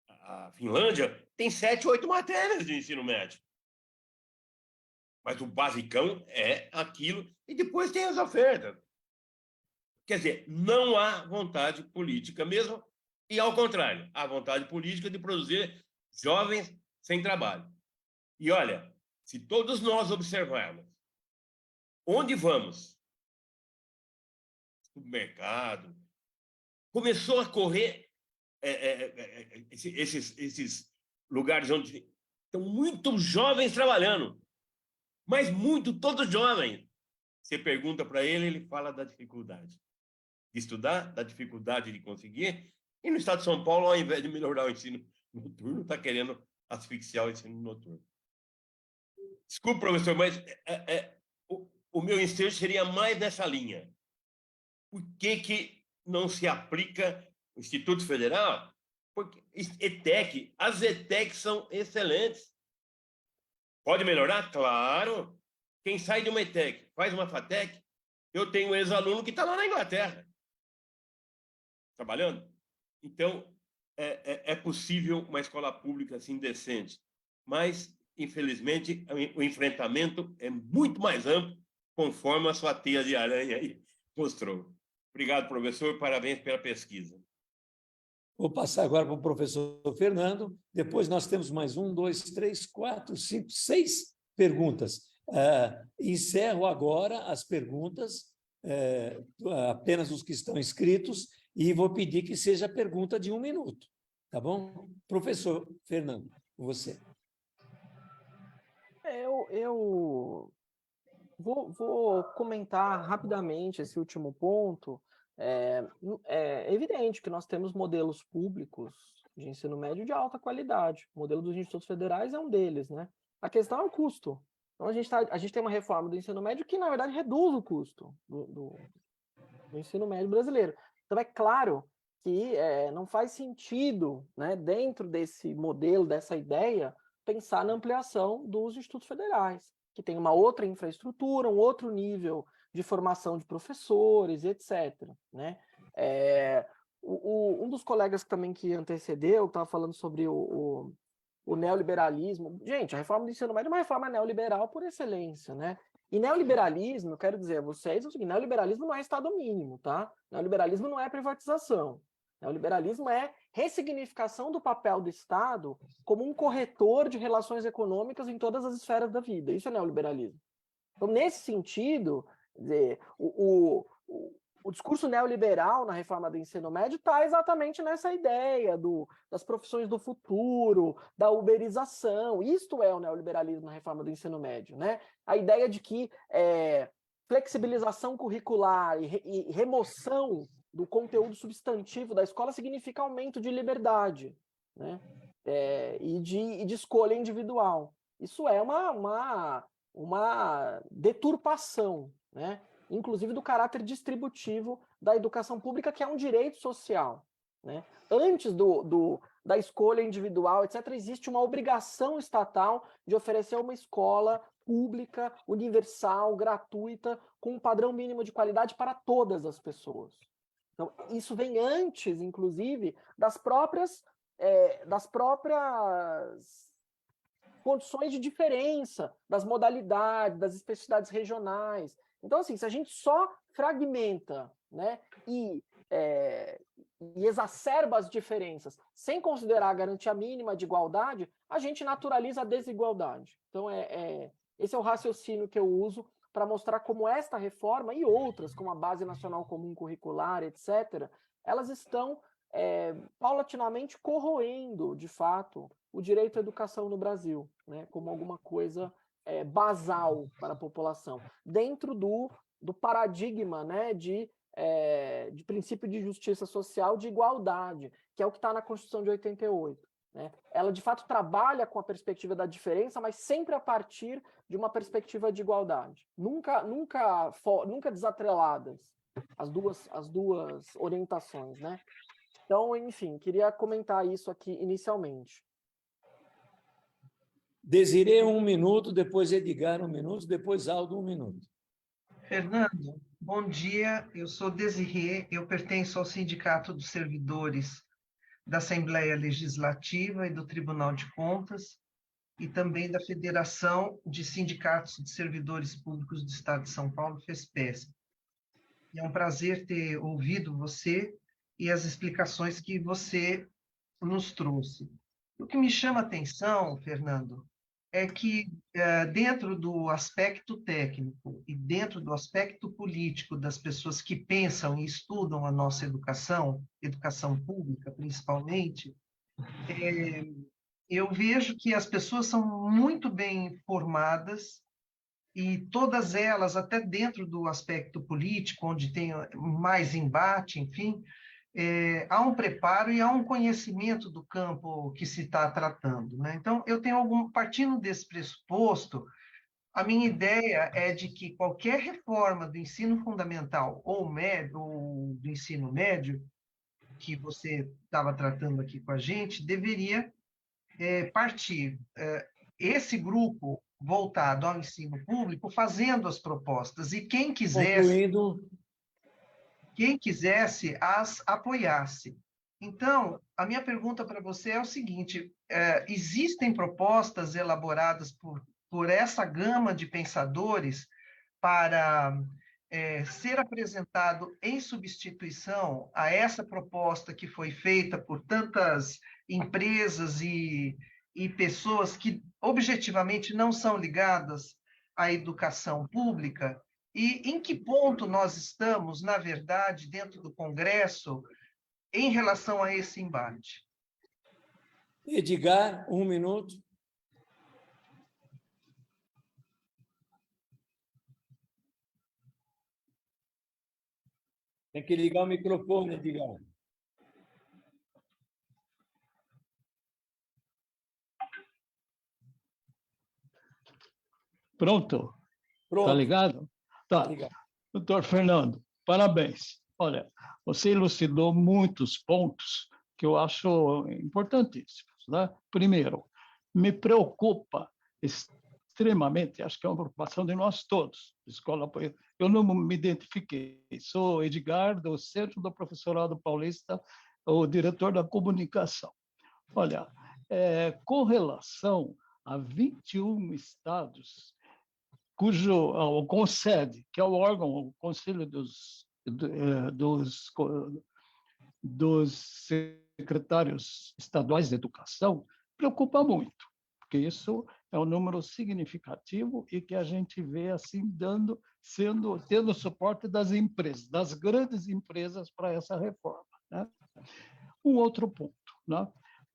a Finlândia, tem 7, 8 matérias de ensino médio. Mas o basicão é aquilo, e depois tem as ofertas. Quer dizer, não há vontade política mesmo, e ao contrário, há vontade política de produzir jovens sem trabalho. E olha, se todos nós observarmos onde vamos, no mercado, começou a correr esses lugares onde estão muitos jovens trabalhando, mas todos jovens. Você pergunta para ele, ele fala da dificuldade de estudar, da dificuldade de conseguir, e no estado de São Paulo, ao invés de melhorar o ensino noturno, está querendo asfixiar o ensino noturno. Desculpe, professor, mas o meu ensejo seria mais nessa linha. Por que não se aplica o Instituto Federal? Porque as ETEC são excelentes. Pode melhorar? Claro. Quem sai de uma ETEC, faz uma FATEC, eu tenho um ex-aluno que está lá na Inglaterra, trabalhando. Então, é possível uma escola pública assim decente, mas, infelizmente, o enfrentamento é muito mais amplo, conforme a sua teia de aranha aí mostrou. Obrigado, professor, parabéns pela pesquisa. Vou passar agora para o professor Fernando, depois nós temos mais 1, 2, 3, 4, 5, 6 perguntas. Encerro agora as perguntas, apenas os que estão inscritos, e vou pedir que seja pergunta de 1 minuto, tá bom? Professor Fernando, você. Eu vou comentar rapidamente esse último ponto. É evidente que nós temos modelos públicos de ensino médio de alta qualidade. O modelo dos institutos federais é um deles, né? A questão é o custo. Então, a gente tem uma reforma do ensino médio que, na verdade, reduz o custo do ensino médio brasileiro. Então, é claro que não faz sentido, né, dentro desse modelo, dessa ideia, pensar na ampliação dos institutos federais, que tem uma outra infraestrutura, um outro nível de formação de professores, etc. Né? Um dos colegas também que antecedeu, que estava falando sobre o neoliberalismo. Gente, a reforma do ensino médio é uma reforma neoliberal por excelência, né? E neoliberalismo, eu quero dizer a vocês, neoliberalismo não é Estado mínimo, tá? Neoliberalismo não é privatização. Neoliberalismo é ressignificação do papel do Estado como um corretor de relações econômicas em todas as esferas da vida. Isso é neoliberalismo. Então, nesse sentido, o discurso neoliberal na reforma do ensino médio está exatamente nessa ideia das profissões do futuro, da uberização. Isto é o neoliberalismo na reforma do ensino médio, né? A ideia de que flexibilização curricular e remoção do conteúdo substantivo da escola significa aumento de liberdade, né? E de escolha individual. Isso é uma deturpação, né? Inclusive do caráter distributivo da educação pública, que é um direito social, né? Antes da escolha individual, etc., existe uma obrigação estatal de oferecer uma escola pública, universal, gratuita, com um padrão mínimo de qualidade para todas as pessoas. Então, isso vem antes, inclusive, das próprias condições de diferença, das modalidades, das especificidades regionais. Então, assim, se a gente só fragmenta, né, e exacerba as diferenças sem considerar a garantia mínima de igualdade, a gente naturaliza a desigualdade. Então, esse é o raciocínio que eu uso para mostrar como esta reforma e outras, como a Base Nacional Comum Curricular, etc., elas estão paulatinamente corroendo, de fato, o direito à educação no Brasil, né, como alguma coisa basal para a população, dentro do paradigma, né, de princípio de justiça social, de igualdade, que é o que está na Constituição de 88. Né? Ela, de fato, trabalha com a perspectiva da diferença, mas sempre a partir de uma perspectiva de igualdade. Nunca desatreladas as duas orientações. Né? Então, enfim, queria comentar isso aqui inicialmente. Desirê, 1 minuto, depois Edgar, 1 minuto, depois Aldo, 1 minuto. Fernando, bom dia. Eu sou Desirê, eu pertenço ao Sindicato dos Servidores da Assembleia Legislativa e do Tribunal de Contas e também da Federação de Sindicatos de Servidores Públicos do Estado de São Paulo, FESPESP. É um prazer ter ouvido você e as explicações que você nos trouxe. O que me chama a atenção, Fernando, é que dentro do aspecto técnico e dentro do aspecto político das pessoas que pensam e estudam a nossa educação pública principalmente, eu vejo que as pessoas são muito bem informadas e todas elas, até dentro do aspecto político, onde tem mais embate, enfim, há um preparo e há um conhecimento do campo que se está tratando. Né? Então, eu tenho partindo desse pressuposto, a minha ideia é de que qualquer reforma do ensino fundamental ou do ensino médio, que você estava tratando aqui com a gente, deveria partir esse grupo voltado ao ensino público fazendo as propostas, e quem quisesse as apoiasse. Então, a minha pergunta para você é o seguinte, existem propostas elaboradas por essa gama de pensadores para ser apresentado em substituição a essa proposta que foi feita por tantas empresas e pessoas que objetivamente não são ligadas à educação pública? E em que ponto nós estamos, na verdade, dentro do Congresso, em relação a esse embate? Edgar, 1 minuto. Tem que ligar o microfone, Edgar. Pronto? Pronto. Tá ligado? Tá. Doutor Fernando, parabéns. Olha, você elucidou muitos pontos que eu acho importantíssimos. Né? Primeiro, me preocupa extremamente, acho que é uma preocupação de nós todos, escola. Eu não me identifiquei, sou Edgar, do Centro do Professorado Paulista, o diretor da comunicação. Olha, com relação a 21 estados, o CONSED, que é o órgão, o Conselho dos Secretários Estaduais de Educação, preocupa muito, porque isso é um número significativo e que a gente vê assim tendo suporte das empresas, das grandes empresas para essa reforma. Né? Um outro ponto, né?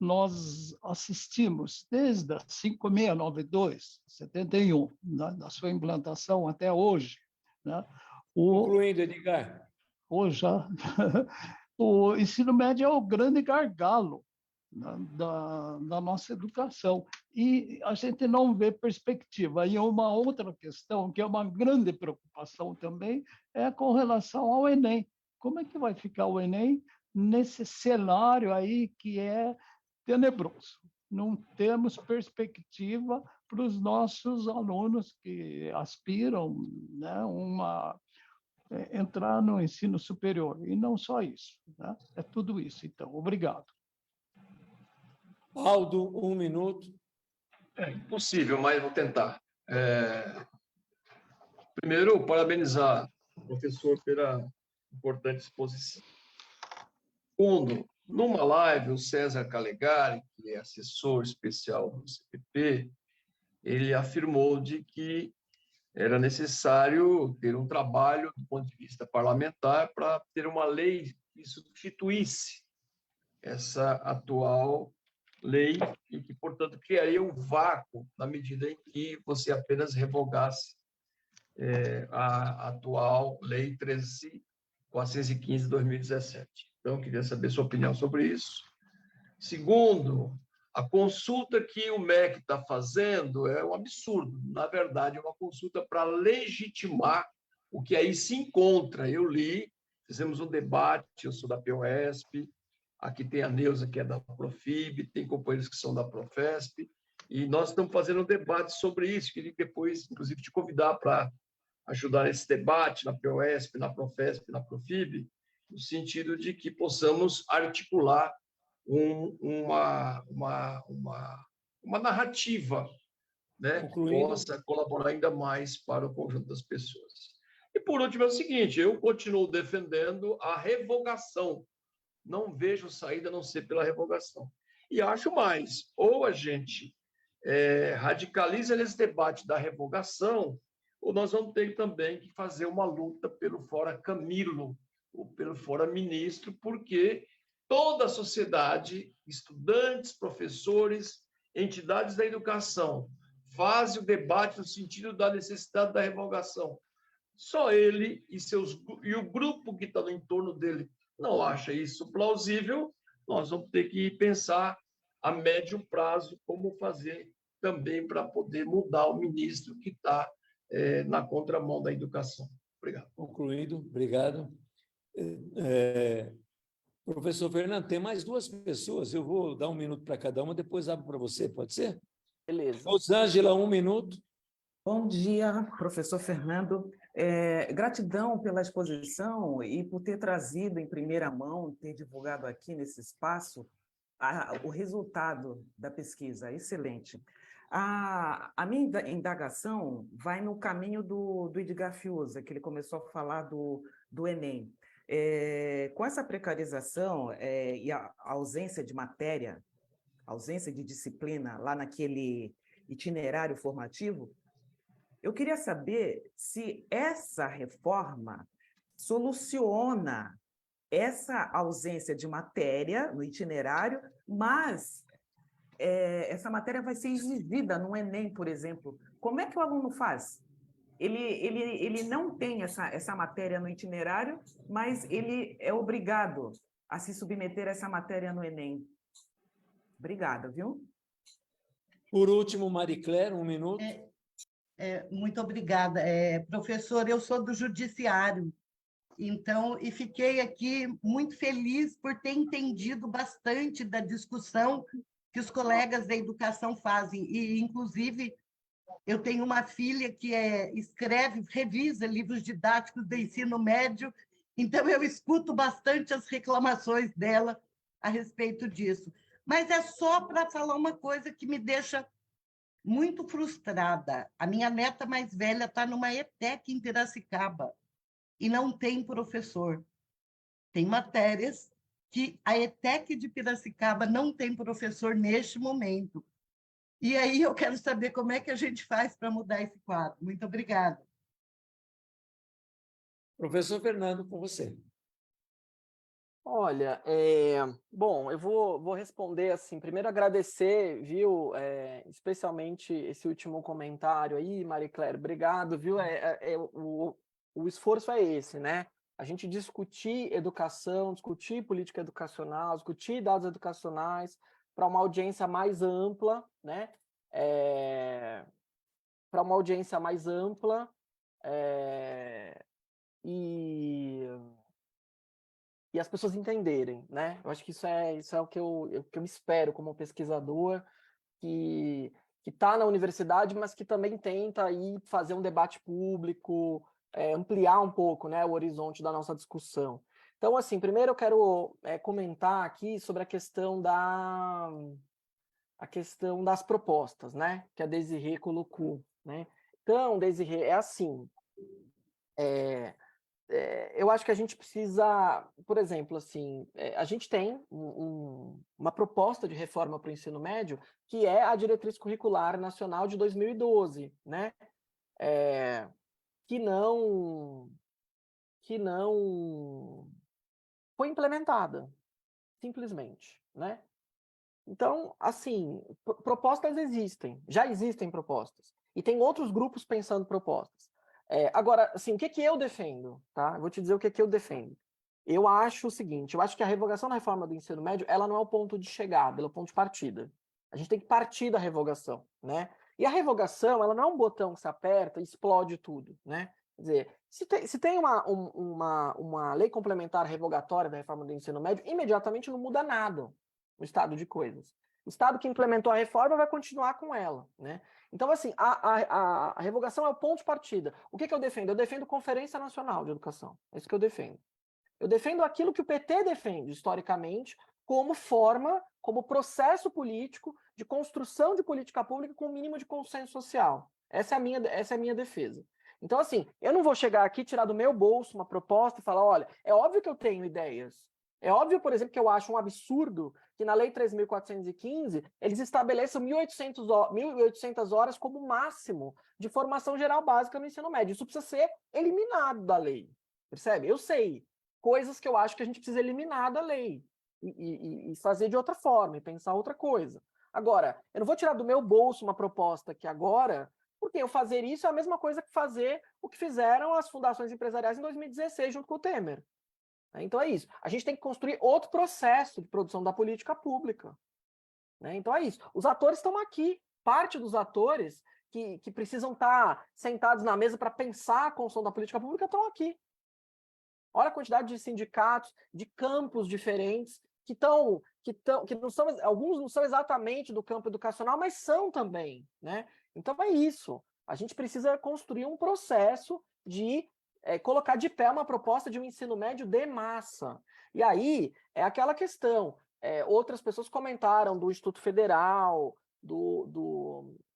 Nós assistimos desde a 5692, 71, na sua implantação até hoje, né? Concluindo, Edgar. Já. O ensino médio é o grande gargalo da nossa educação. E a gente não vê perspectiva. E uma outra questão, que é uma grande preocupação também, é com relação ao Enem. Como é que vai ficar o Enem nesse cenário aí que é tenebroso? Não temos perspectiva para os nossos alunos que aspiram, né, entrar no ensino superior. E não só isso, né? É tudo isso. Então, obrigado. Aldo, 1 minuto. É impossível, mas vou tentar. Primeiro, parabenizar o professor pela importante exposição. Segundo, numa live, o César Calegari, que é assessor especial do CPP, ele afirmou de que era necessário ter um trabalho do ponto de vista parlamentar para ter uma lei que substituísse essa atual lei e que, portanto, criaria um vácuo na medida em que você apenas revogasse a atual Lei 13.415 de 2017. Então, queria saber sua opinião sobre isso. Segundo, a consulta que o MEC está fazendo é um absurdo. Na verdade, é uma consulta para legitimar o que aí se encontra. Eu li, fizemos um debate, eu sou da POSP, aqui tem a Neuza, que é da Profib, tem companheiros que são da Profesp, e nós estamos fazendo um debate sobre isso. Queria depois, inclusive, te convidar para ajudar nesse debate na POSP, na Profesp, na Profib, no sentido de que possamos articular uma narrativa, né, que possa colaborar ainda mais para o conjunto das pessoas. E, por último, é o seguinte, eu continuo defendendo a revogação. Não vejo saída a não ser pela revogação. E acho mais, ou a gente radicaliza nesse debate da revogação, ou nós vamos ter também que fazer uma luta pelo fora Camilo, ou pelo fora ministro, porque toda a sociedade, estudantes, professores, entidades da educação, fazem o debate no sentido da necessidade da revogação. Só ele e o grupo que está no entorno dele não acha isso plausível, nós vamos ter que pensar a médio prazo como fazer também para poder mudar o ministro que está na contramão da educação. Obrigado. Concluído, obrigado. Professor Fernando, tem mais 2 pessoas, eu vou dar 1 minuto para cada uma, depois abro para você, pode ser? Beleza. Rosângela, 1 minuto. Bom dia, professor Fernando. Gratidão pela exposição e por ter trazido em primeira mão, ter divulgado aqui nesse espaço o resultado da pesquisa. Excelente. A minha indagação vai no caminho do Edgar Fiuza, que ele começou a falar do Enem. Com essa precarização e a ausência de matéria, ausência de disciplina lá naquele itinerário formativo, eu queria saber se essa reforma soluciona essa ausência de matéria no itinerário, mas essa matéria vai ser exigida no Enem, por exemplo. Como é que o aluno faz? Ele não tem essa matéria no itinerário, mas ele é obrigado a se submeter a essa matéria no Enem. Obrigada, viu? Por último, Maricler, 1 minuto. Muito obrigada. Professor, eu sou do Judiciário, então, e fiquei aqui muito feliz por ter entendido bastante da discussão que os colegas da educação fazem, e, inclusive, eu tenho uma filha que escreve, revisa livros didáticos do ensino médio, então eu escuto bastante as reclamações dela a respeito disso. Mas é só para falar uma coisa que me deixa muito frustrada. A minha neta mais velha está numa ETEC em Piracicaba e não tem professor. Tem matérias que a ETEC de Piracicaba não tem professor neste momento. E aí eu quero saber como é que a gente faz para mudar esse quadro. Muito obrigada. Professor Fernando, com você. Olha, bom, eu vou responder assim, primeiro agradecer, viu, especialmente esse último comentário aí, Marie Claire, obrigado, viu, o esforço é esse, né? A gente discutir educação, discutir política educacional, discutir dados educacionais para uma audiência mais ampla, né? Para uma audiência mais ampla e as pessoas entenderem, né? Eu acho que isso é o que eu espero como pesquisador que está na universidade, mas que também tenta aí fazer um debate público, ampliar um pouco, né, o horizonte da nossa discussão. Então, assim, primeiro eu quero comentar aqui sobre a questão das propostas, né, que a Desirê colocou, né? Então, Desirê, é assim, eu acho que a gente precisa, por exemplo, assim, a gente tem uma proposta de reforma para o ensino médio, que é a Diretriz Curricular Nacional de 2012, né? Que não foi implementada, simplesmente, né? Então, assim, propostas existem, já existem propostas, e tem outros grupos pensando propostas. Agora, assim, o que eu defendo, tá? Eu vou te dizer o que eu defendo. Eu acho o seguinte, eu acho que a revogação da reforma do ensino médio, ela não é o ponto de chegada, ela é o ponto de partida. A gente tem que partir da revogação, né? E a revogação, ela não é um botão que se aperta e explode tudo, né? Quer dizer, se tem uma lei complementar revogatória da reforma do ensino médio, imediatamente não muda nada no estado de coisas. O estado que implementou a reforma vai continuar com ela, né? Então, assim, a revogação é o ponto de partida. O que eu defendo? Eu defendo Conferência Nacional de Educação. É isso que eu defendo. Eu defendo aquilo que o PT defende, historicamente, como forma, como processo político de construção de política pública com o mínimo de consenso social. Essa é a minha defesa. Então, assim, eu não vou chegar aqui, tirar do meu bolso uma proposta e falar, olha, é óbvio que eu tenho ideias. É óbvio, por exemplo, que eu acho um absurdo que na Lei 3.415 eles estabeleçam 1.800 horas como máximo de formação geral básica no ensino médio. Isso precisa ser eliminado da lei, percebe? Eu sei coisas que eu acho que a gente precisa eliminar da lei e fazer de outra forma, e pensar outra coisa. Agora, eu não vou tirar do meu bolso uma proposta que agora, porque eu fazer isso é a mesma coisa que fazer o que fizeram as fundações empresariais em 2016 junto com o Temer. Então é isso. A gente tem que construir outro processo de produção da política pública. Então é isso. Os atores estão aqui. Parte dos atores que precisam estar sentados na mesa para pensar a construção da política pública estão aqui. Olha a quantidade de sindicatos, de campos diferentes, que não são, alguns não são exatamente do campo educacional, mas são também, né? Então é isso. A gente precisa construir um processo de colocar de pé uma proposta de um ensino médio de massa. E aí é aquela questão. Outras pessoas comentaram do Instituto Federal,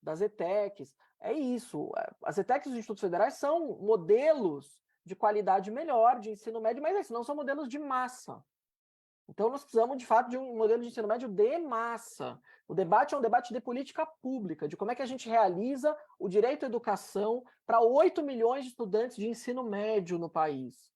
das ETECs. É isso. As ETECs dos Institutos Federais são modelos de qualidade melhor de ensino médio, mas não são modelos de massa. Então, nós precisamos, de fato, de um modelo de ensino médio de massa. O debate é um debate de política pública, de como é que a gente realiza o direito à educação para 8 milhões de estudantes de ensino médio no país.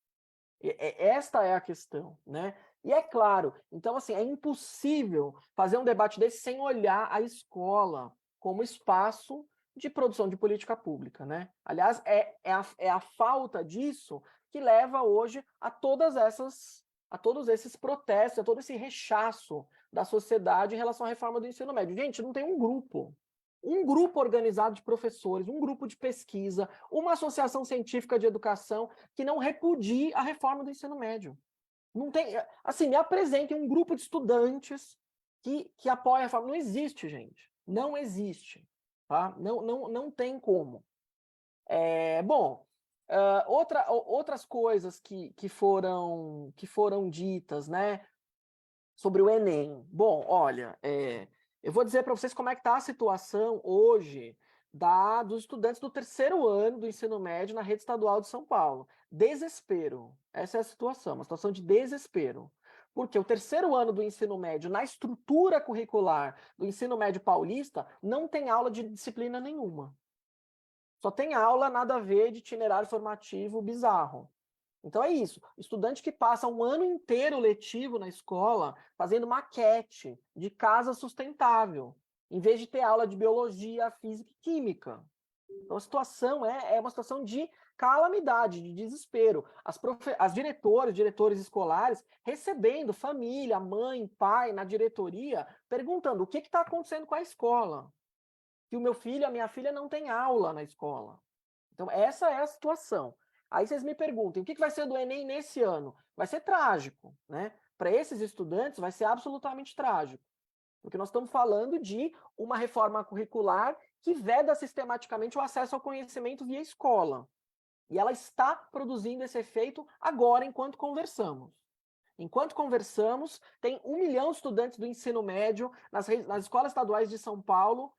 Esta é a questão, né? E é claro, então, assim, é impossível fazer um debate desse sem olhar a escola como espaço de produção de política pública, né? Aliás, é a falta disso que leva hoje a todos esses protestos, a todo esse rechaço da sociedade em relação à reforma do ensino médio. Gente, não tem um grupo organizado de professores, um grupo de pesquisa, uma associação científica de educação que não repudie a reforma do ensino médio. Não tem, assim, me apresentem um grupo de estudantes que apoia a reforma. Não existe, gente. Não existe. Tá? Não tem como. Bom, outras coisas que foram ditas, né, sobre o Enem. Bom, olha, eu vou dizer para vocês como é que está a situação hoje dos estudantes do terceiro ano do ensino médio na rede estadual de São Paulo. Desespero. Essa é a situação, uma situação de desespero. Porque o terceiro ano do ensino médio, na estrutura curricular do ensino médio paulista, não tem aula de disciplina nenhuma. Só tem aula nada a ver de itinerário formativo bizarro. Então é isso. Estudante que passa um ano inteiro letivo na escola fazendo maquete de casa sustentável, em vez de ter aula de biologia, física e química. Então, a situação é uma situação de calamidade, de desespero. As diretores escolares, recebendo família, mãe, pai, na diretoria, perguntando o que está acontecendo com a escola. Que o meu filho, a minha filha não tem aula na escola. Então, essa é a situação. Aí vocês me perguntam, o que vai ser do Enem nesse ano? Vai ser trágico, né? Para esses estudantes, vai ser absolutamente trágico. Porque nós estamos falando de uma reforma curricular que veda sistematicamente o acesso ao conhecimento via escola. E ela está produzindo esse efeito agora, enquanto conversamos. Enquanto conversamos, tem 1 milhão de estudantes do ensino médio nas escolas estaduais de São Paulo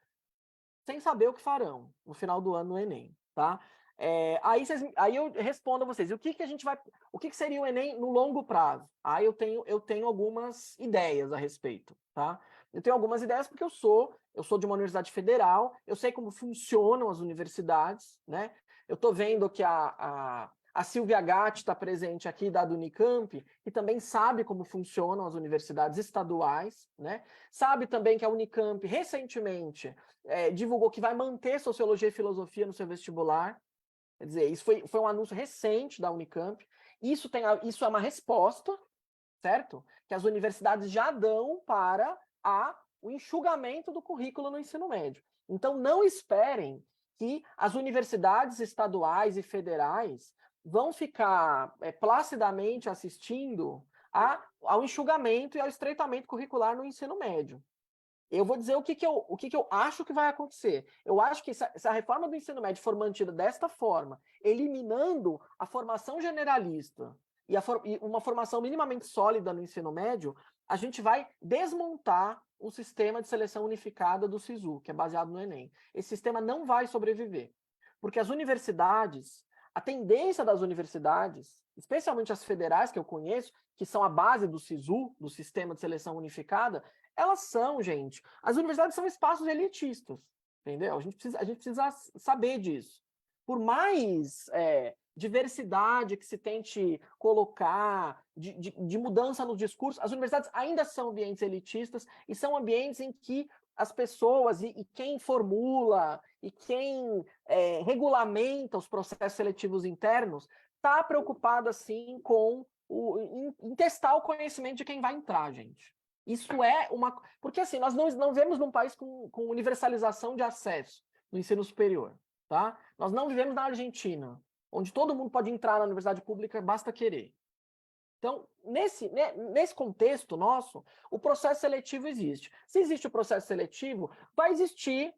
sem saber o que farão no final do ano no Enem, tá? Aí eu respondo a vocês, o que seria o Enem no longo prazo? Aí eu tenho algumas ideias a respeito, tá? Eu tenho algumas ideias porque eu sou de uma universidade federal, eu sei como funcionam as universidades, né? Eu estou vendo que a Silvia Gatti está presente aqui, da Unicamp, que também sabe como funcionam as universidades estaduais, né? Sabe também que a Unicamp, recentemente, divulgou que vai manter Sociologia e Filosofia no seu vestibular. Quer dizer, isso foi um anúncio recente da Unicamp. Isso é uma resposta, certo? Que as universidades já dão para o enxugamento do currículo no ensino médio. Então, não esperem que as universidades estaduais e federais vão ficar placidamente assistindo ao enxugamento e ao estreitamento curricular no ensino médio. Eu vou dizer o que eu acho que vai acontecer. Eu acho que se a reforma do ensino médio for mantida desta forma, eliminando a formação generalista e uma formação minimamente sólida no ensino médio, a gente vai desmontar o sistema de seleção unificada do SISU, que é baseado no Enem. Esse sistema não vai sobreviver, porque as universidades, a tendência das universidades, especialmente as federais que eu conheço, que são a base do SISU, do Sistema de Seleção Unificada, elas são, gente, as universidades são espaços elitistas, entendeu? A gente precisa saber disso. Por mais diversidade que se tente colocar, de mudança no discurso, as universidades ainda são ambientes elitistas e são ambientes em que as pessoas e quem formula e quem regulamenta os processos seletivos internos está preocupado, assim, em testar o conhecimento de quem vai entrar, gente. Isso é uma... Porque, assim, nós não vivemos num país com universalização de acesso no ensino superior, tá? Nós não vivemos na Argentina, onde todo mundo pode entrar na universidade pública, basta querer. Então, nesse contexto nosso, o processo seletivo existe. Se existe o processo seletivo, vai existir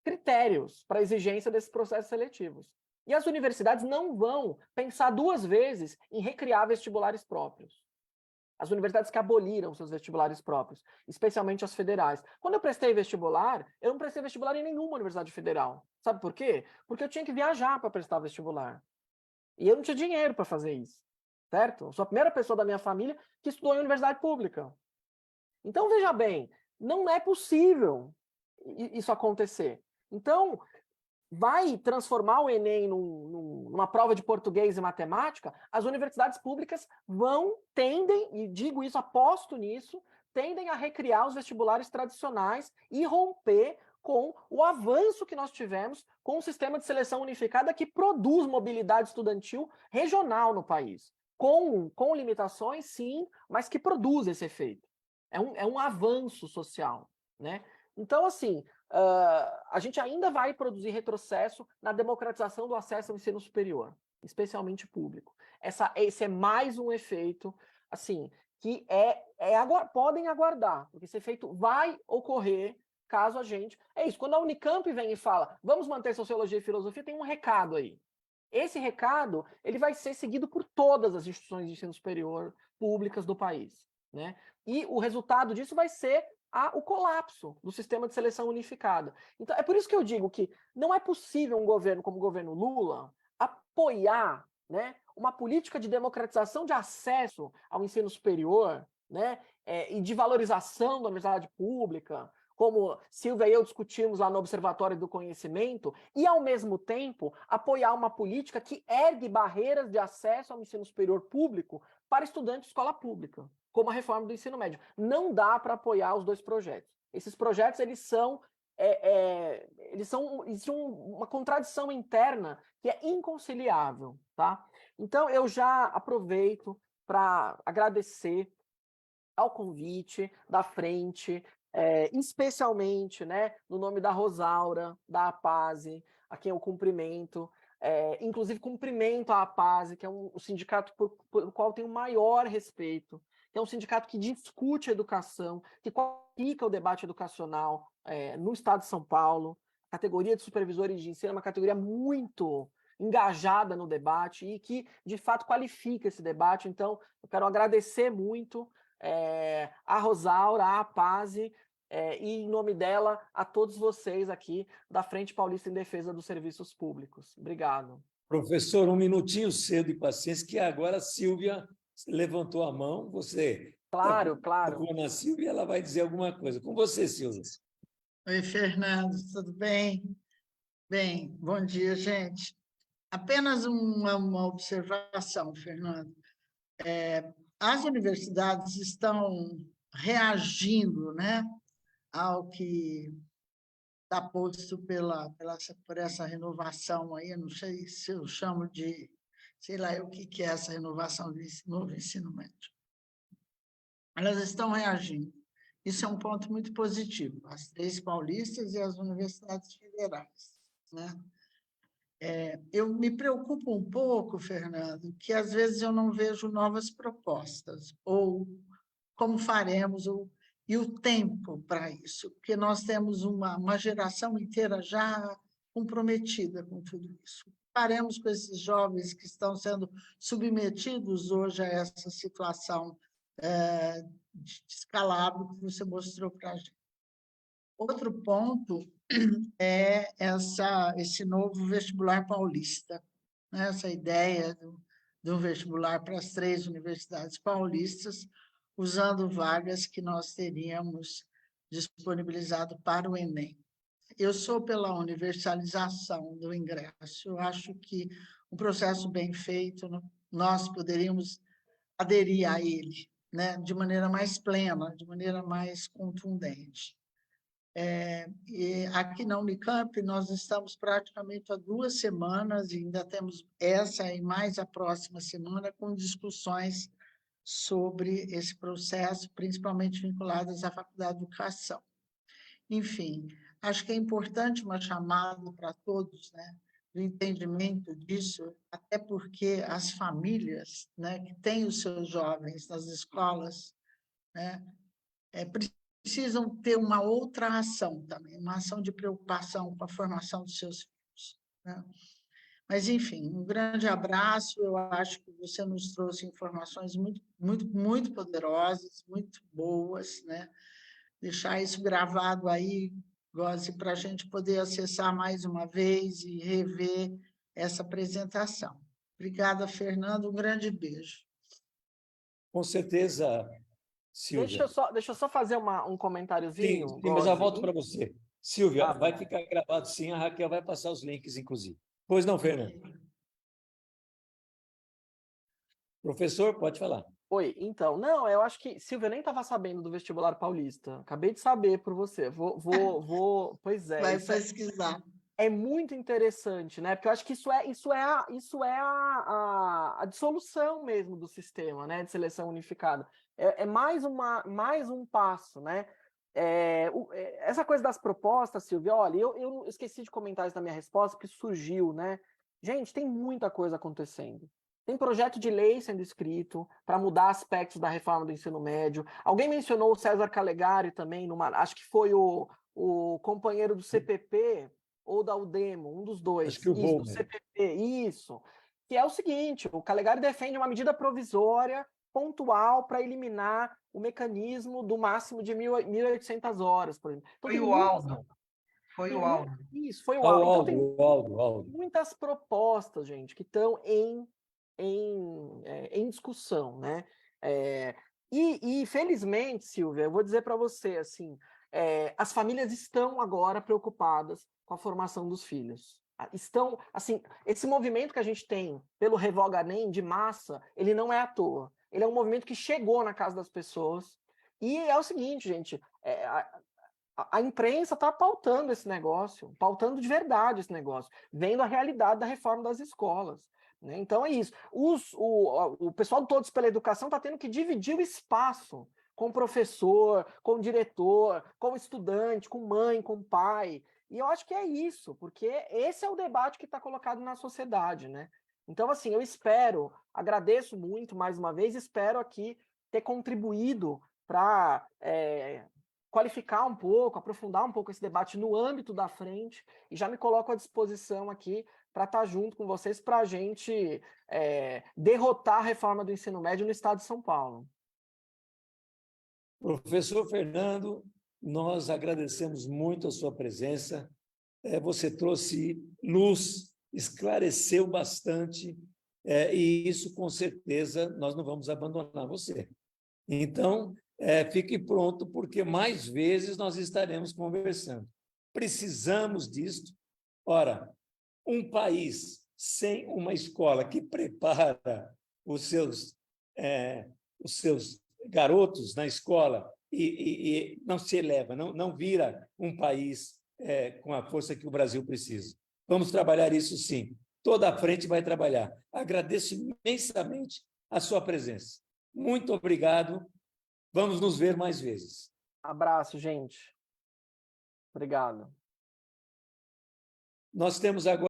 critérios para a exigência desses processos seletivos. E as universidades não vão pensar 2 vezes em recriar vestibulares próprios. As universidades que aboliram seus vestibulares próprios, especialmente as federais. Quando eu prestei vestibular, eu não prestei vestibular em nenhuma universidade federal. Sabe por quê? Porque eu tinha que viajar para prestar vestibular. E eu não tinha dinheiro para fazer isso. Certo? Eu sou a primeira pessoa da minha família que estudou em universidade pública. Então, veja bem, não é possível isso acontecer. Então, vai transformar o Enem numa prova de português e matemática, as universidades públicas tendem, e digo isso, aposto nisso, tendem a recriar os vestibulares tradicionais e romper com o avanço que nós tivemos com o sistema de seleção unificada que produz mobilidade estudantil regional no país. Com limitações, sim, mas que produz esse efeito. É um avanço social, né? Então, assim, a gente ainda vai produzir retrocesso na democratização do acesso ao ensino superior, especialmente público. Esse é mais um efeito, assim, que podem aguardar, porque esse efeito vai ocorrer caso a gente... É isso, quando a Unicamp vem e fala, vamos manter Sociologia e Filosofia, tem um recado aí. Esse recado ele vai ser seguido por todas as instituições de ensino superior públicas do país, né? E o resultado disso vai ser o colapso do sistema de seleção unificada. Então, é por isso que eu digo que não é possível um governo como o governo Lula apoiar, né, uma política de democratização de acesso ao ensino superior, né, e de valorização da universidade pública, como Silvia e eu discutimos lá no Observatório do Conhecimento, e, ao mesmo tempo, apoiar uma política que ergue barreiras de acesso ao ensino superior público para estudantes de escola pública, como a reforma do ensino médio. Não dá para apoiar os 2 projetos. Esses projetos eles são existe uma contradição interna que é inconciliável, tá? Então, eu já aproveito para agradecer ao convite da frente, especialmente, né, no nome da Rosaura, da APASE, a quem eu cumprimento, inclusive cumprimento a APASE, que é um sindicato por qual eu tenho maior respeito, que é um sindicato que discute a educação, que qualifica o debate educacional no estado de São Paulo. A categoria de supervisores de ensino é uma categoria muito engajada no debate e que, de fato, qualifica esse debate. Então, eu quero agradecer muito a Rosaura, a APASE, e, em nome dela, a todos vocês aqui da Frente Paulista em Defesa dos Serviços Públicos. Obrigado. Professor, um minutinho seu de paciência, que agora a Silvia levantou a mão. Você... Claro. Com a Silvia, ela vai dizer alguma coisa. Com você, Silvia. Oi, Fernando, tudo bem? Bem, bom dia, gente. Apenas uma observação, Fernando. As universidades estão reagindo, né, ao que está posto por essa renovação aí, eu não sei se eu chamo de, sei lá, o que é essa renovação do novo ensino médio. Elas estão reagindo. Isso é um ponto muito positivo, as 3 paulistas e as universidades federais, né? Eu me preocupo um pouco, Fernando, que às vezes eu não vejo novas propostas, ou como faremos, e o tempo para isso, porque nós temos uma geração inteira já comprometida com tudo isso. Faremos com esses jovens que estão sendo submetidos hoje a essa situação de descalabro que você mostrou para a gente. Outro ponto é esse novo vestibular paulista, né? Essa ideia do vestibular para as 3 universidades paulistas, usando vagas que nós teríamos disponibilizado para o Enem. Eu sou pela universalização do ingresso. Eu acho que um processo bem feito, nós poderíamos aderir a ele, né, de maneira mais plena, de maneira mais contundente. E aqui na Unicamp, nós estamos praticamente há 2 semanas, e ainda temos essa e mais a próxima semana, com discussões sobre esse processo, principalmente vinculadas à Faculdade de Educação. Enfim, acho que é importante uma chamada para todos, né, do entendimento disso, até porque as famílias, né, que têm os seus jovens nas escolas, né, precisam ter uma outra ação também, uma ação de preocupação com a formação dos seus filhos, né? Mas, enfim, um grande abraço. Eu acho que você nos trouxe informações muito poderosas, muito boas, né? Deixar isso gravado aí, Goze, para a gente poder acessar mais uma vez e rever essa apresentação. Obrigada, Fernando. Um grande beijo. Com certeza, Silvia. Deixa eu só fazer um comentáriozinho. Sim, mas eu volto para você. Silvia, vai bom. ficar gravado sim, a Raquel vai passar os links, inclusive. Pois não, Fernando? Professor, pode falar. Oi, então, não, eu acho que Silvia nem estava sabendo do vestibular paulista. Acabei de saber por você. Pois é. Vai pesquisar. É muito interessante, né? Porque eu acho que isso é a dissolução mesmo do sistema, né? De seleção unificada. É mais um passo, né? Essa coisa das propostas, Silvia, olha, eu esqueci de comentar isso na minha resposta, porque surgiu, né? Gente, tem muita coisa acontecendo. Tem projeto de lei sendo escrito para mudar aspectos da reforma do ensino médio. Alguém mencionou o César Calegari também, acho que foi o companheiro do CPP ou da UDEMO, um dos dois. Acho que do CPP, isso. Que é o seguinte, o Calegari defende uma medida provisória pontual para eliminar o mecanismo do máximo de 1.800 horas, por exemplo. Então, foi o Aldo. Foi o Aldo. Isso, foi o Aldo. Então, tem Aldo. Muitas propostas, gente, que estão em discussão, né? E felizmente, Silvia, eu vou dizer para você, assim, as famílias estão agora preocupadas com a formação dos filhos. Estão, assim, esse movimento que a gente tem pelo Revoga Nem de massa, ele não é à toa. Ele é um movimento que chegou na casa das pessoas. E é o seguinte, gente, a imprensa está pautando esse negócio, pautando de verdade esse negócio, vendo a realidade da reforma das escolas. Né? Então é isso. O pessoal do Todos pela Educação está tendo que dividir o espaço com o professor, com o diretor, com o estudante, com mãe, com pai. E eu acho que é isso, porque esse é o debate que está colocado na sociedade, né? Então, assim, eu espero, agradeço muito mais uma vez, espero aqui ter contribuído para qualificar um pouco, aprofundar um pouco esse debate no âmbito da frente, e já me coloco à disposição aqui para estar junto com vocês para a gente derrotar a reforma do ensino médio no estado de São Paulo. Professor Fernando, nós agradecemos muito a sua presença. Você trouxe luz, esclareceu bastante, e isso, com certeza, nós não vamos abandonar você. Então, fique pronto, porque mais vezes nós estaremos conversando. Precisamos disto. Ora, um país sem uma escola que prepara os seus garotos na escola e não se eleva, não vira um país com a força que o Brasil precisa. Vamos trabalhar isso, sim. Toda a frente vai trabalhar. Agradeço imensamente a sua presença. Muito obrigado. Vamos nos ver mais vezes. Abraço, gente. Obrigado. Nós temos agora